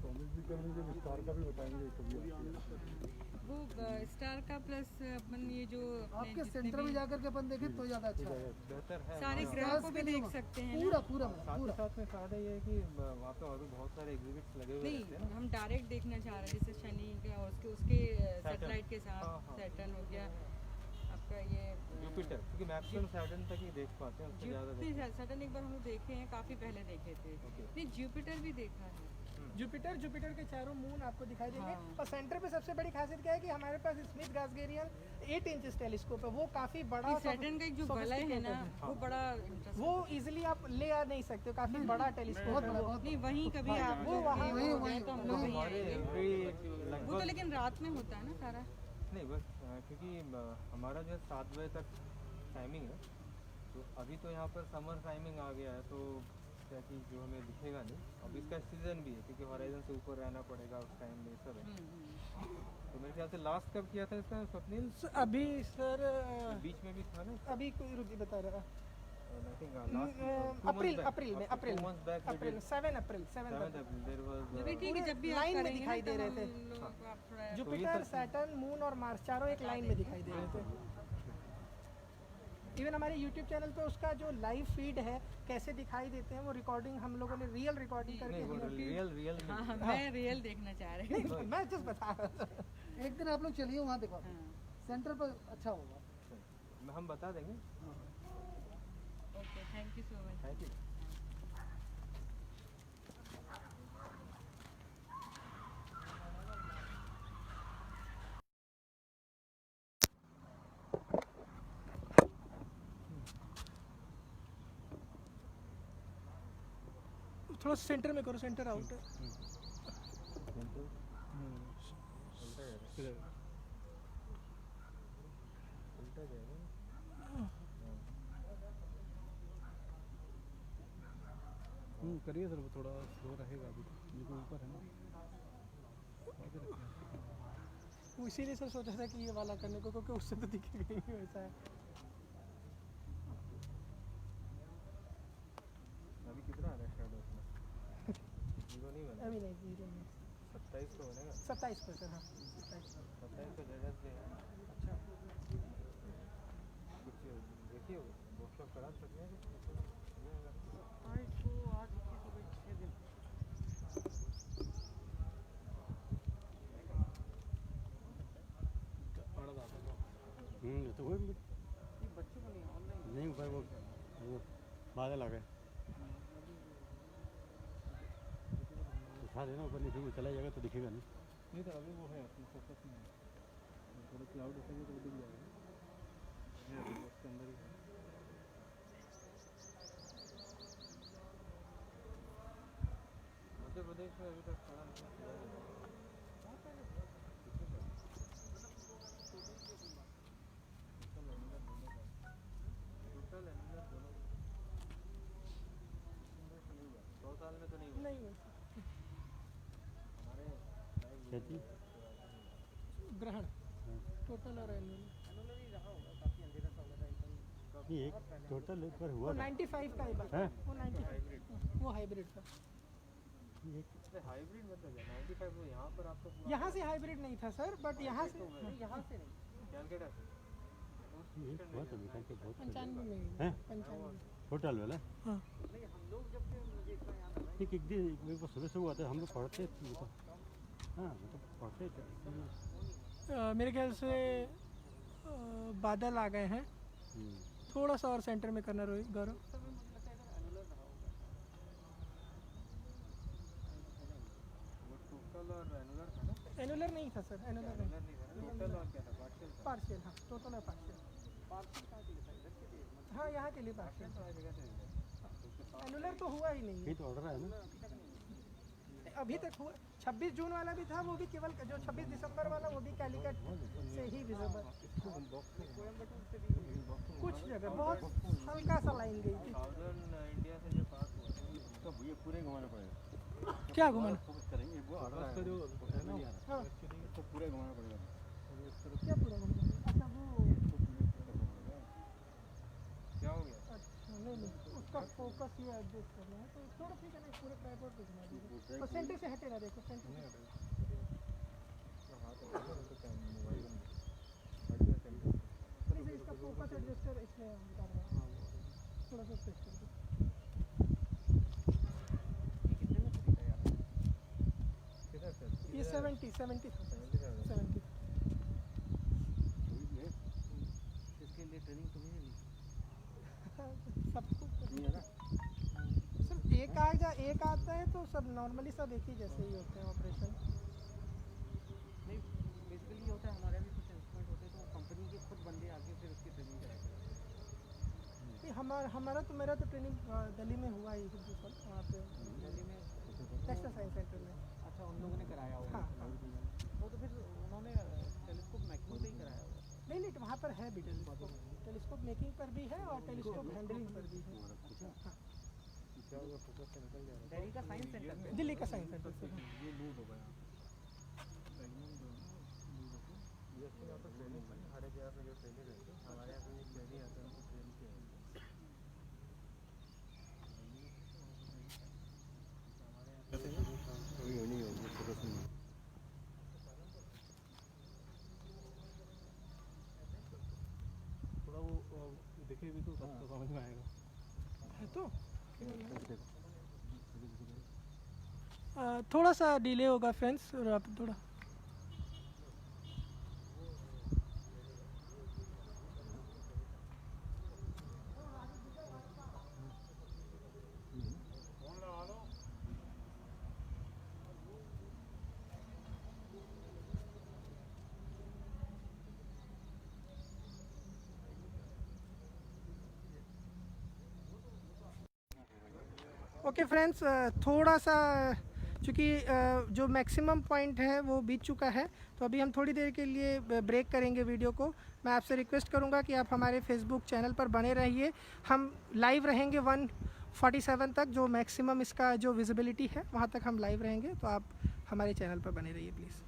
कॉमेडी भी करेंगे, विस्तार का भी बताएंगे कभी आके.
वो स्टार का प्लस अपन ये जो अपने
आपके
जितने
सेंटर में
भी
जाकर के अपन देखें तो ज़्यादा अच्छा है.
बेहतर है.
सारे
हाँ.
ग्रह को भी देख सकते हैं
पूरा
ना.
पूरा
साथ ही
पूरा
साथ में फायदा ये है कि वहाँ पे और भी बहुत सारे एग्जिबिट्स लगे हुए रहते हैं
नहीं
ना.
हम डायरेक्ट देखना चाह रहे हैं जैसे शनि का और उसके सैटेलाइट के
हाँ,
साथ
हाँ.
सैटर्न हो गया आपका ये
जुपिटर क्योंकि मैक्सिमम सैटर्न तक ही देख पाते हैं. उससे ज़्यादा देख
सैटर्न एक बार हम लोग देखे हैं काफी पहले देखे थे. नहीं जुपिटर भी देखा है.
जुपिटर के चारों मून आपको दिखाई देंगे.
हाँ.
और सेंटर पे सबसे बड़ी खासियत क्या है कि हमारे पास स्मिथ गासगेरियन 8 इंच टेलीस्कोप है. वो काफी बड़ा
सैटर्न का एक जो वलय है ना वो बड़ा interesting
वो इजीली आप ले आ नहीं सकते हो. काफी बड़ा टेलीस्कोप है वो.
नहीं वहीं कभी आप
वो वहाँ-
वो हो जाए तो हम लोग वहीं
हमारे
आएंगे.
एवरी
वो तो
लगभग
लेकिन रात में होता है ना सारा.
नहीं बस क्योंकि हमारा जो है 7 बजे तक टाइमिंग है. तो अभी तो यहाँ पर समर टाइमिंग आ गया है तो क्या कि जो हमें दिखेगा नहीं. अब इसका सीजन भी है क्योंकि हॉराइजन से ऊपर रहना पड़ेगा उस टाइम में सब है. तो मेरे ख्याल से लास्ट कब किया था इसका स्वप्निल?
अभी सर
बीच में भी था ना.
अभी कोई रुकी बता रहा.
I think
अप्रैल में अप्रैल 7 अप्रैल
जो भी ठीक है जब भी आप
लाइन में
करेंगे
दिखाई
ना
दे
तब
रहे
हम
थे.
लोग को आप थोड़ा
जुपिटर सैटर्न मून और मार्स चारों एक लाइन में दिखाई दे रहे थे. इवन हमारे YouTube चैनल पे उसका जो लाइव फीड है कैसे दिखाई देते हैं वो रिकॉर्डिंग हम लोगों ने रियल रिकॉर्डिंग करके
नहीं वो
दिया.
रियल
हाँ हाँ मैं रियल देखना चाह रही हूँ.
नहीं, मैं जस्ट बता रहा था.
एक दिन आप लोग चलिए वहाँ दिखा
हाँ.
सेंटर पर अच्छा होगा.
हम बता देंगे.
Okay thank you so much.
Thank you.
थोड़ा सेंटर में करो. सेंटर आउट है.
करिए सर वो थोड़ा स्लो रहेगा अभी लेकिन ऊपर है ना.
वो इसीलिए सर सोचा था कि ये वाला करने को क्योंकि उससे तो दिखेगा ही नहीं वैसा है.
अभी कितना आ रहा है शैडो उसमें? 0 नहीं बना.
अभी नहीं 0 नहीं.
27 को बनेगा.
27%. हाँ 27%.
27 को जगह से है. अच्छा कुछ देखिए वर्कशॉप करा सकते हैं कि
तो हुए भी नहीं ऊपर वो बादल आ गए. उठा देना ऊपर नीचे में चला जाएगा तो दिखेगा नहीं.
नहीं तो अभी वो है अपने फोकस में थोड़ा क्लाउड उठेंगे तो दिख जाएगा. उसके अंदर ही है.
मध्य प्रदेश में अभी तक खड़ा नहीं किया है. टोटल एंगुलर दोनों 100 साल में तो नहीं हुआ.
नहीं वैसा.
हमारे
क्या चीज़?
ग्रहण.
हाँ.
टोटल और एनुअल
ये एक टोटल एक बार हुआ
वो
था
95 का ही बस
हैं?
वो 95 वो हाइब्रिड था।
ये
हाइब्रिड मतलब 95 वो यहाँ पर आपको
यहाँ से हाइब्रिड नहीं था सर, बट यहाँ से
यहाँ से नहीं कैलकाटा से
एक हुआ था निकाल के बहुत
95 में
हैं?
95
टोटल वाला
हाँ
एक एक दिन एक बार सुबह हुआ था, हम लोग पढ़ते थे मतलब हाँ मतलब पढ़ते थे
मेरे ख्याल से बादल आ गए हैं, थोड़ा सा और सेंटर में करना रोहित गौरव।
टोटल और एनुलर था ना
एनुलर नहीं था सर, एनुलर नहीं,
टोटल और क्या था पार्शियल था
पार्शियल हाँ, टोटल और पार्शियल। हाँ यहाँ के लिए पार्शियल, एनुलर तो हुआ ही नहीं
कहीं तो ऑर्डर है ना
अभी तक हुआ। 26 जून वाला भी था, वो भी केवल जो 26 दिसंबर वाला वो भी कैलिकट से ही विजिबल, कुछ जगह बहुत हल्का सा लाइन गई थी।
साउदर्न इंडिया से जो पास हुआ
तो ये पूरे घुमाना पड़ेगा
क्या घुमाना?
फोकस करेंगे वो ऑर्डर
उसका जो है ना
हाँ
तो पूरे घुमाना पड़ेगा
क्या पूरा घुमाना? अच्छा वो
क्या हो गया
अच्छा नहीं उसका फोकस ये एडजस्ट करना है, तो थोड़ा ठीक है ना, पूरे ट्राइपॉड पे घुमा दीजिए और सेंटर से हटेगा, देखो सेंटर से नहीं, इसका फोकस एडजस्टर इसमें हम कर रहे हैं, थोड़ा सा प्रेस कर दो। ये 70 70
इसके लिए ट्रेनिंग तो नहीं
सबको
है ना
सर एक आता है तो सब नॉर्मली सब एक ही जैसे ही होते हैं ऑपरेशन।
नहीं बेसिकली ये होता है, हमारे भी कुछ इंस्ट्रूमेंट होते हैं तो कंपनी के खुद बंदे आके फिर उसकी ट्रेनिंग कराते हैं।
नहीं हमारा तो मेरा तो ट्रेनिंग दिल्ली में हुआ ही वहाँ पे
दिल्ली में
नेशनल साइंस सेंटर में।
अच्छा उन लोगों ने कराया होगा।
हाँ हाँ
वो तो फिर उन्होंने टेलीस्कोप मैक्सिमम पे ही कराया होगा।
नहीं वहाँ पर है भी टेलीस्कोप मेकिंग पर भी है और टेलीस्कोप हैंडलिंग पर भी है। हाँ
दिल्ली का साइंस सेंटर पे
दिल्ली का साइंस सेंटर से है।
ये लूज हो गया यहाँ पर ट्रेनिंग हर एक जगह पे जो ट्रेनिंग रहती है हमारे यहाँ पे जो ट्रेनिंग आते हैं उनको ट्रेन किया
नहीं होगी फोकस नहीं
थोड़ा वो देखे भी तो तब तो समझ में आएगा।
है तो थोड़ा सा डिले होगा फ्रेंड्स, और आप थोड़ा ओके फ्रेंड्स, थोड़ा सा चूँकि जो मैक्सिमम पॉइंट है वो बीत चुका है, तो अभी हम थोड़ी देर के लिए ब्रेक करेंगे वीडियो को। मैं आपसे रिक्वेस्ट करूंगा कि आप हमारे फेसबुक चैनल पर बने रहिए, हम लाइव रहेंगे 147 तक, जो मैक्सिमम इसका जो विजिबिलिटी है वहाँ तक हम लाइव रहेंगे, तो आप हमारे चैनल पर बने रहिए प्लीज़।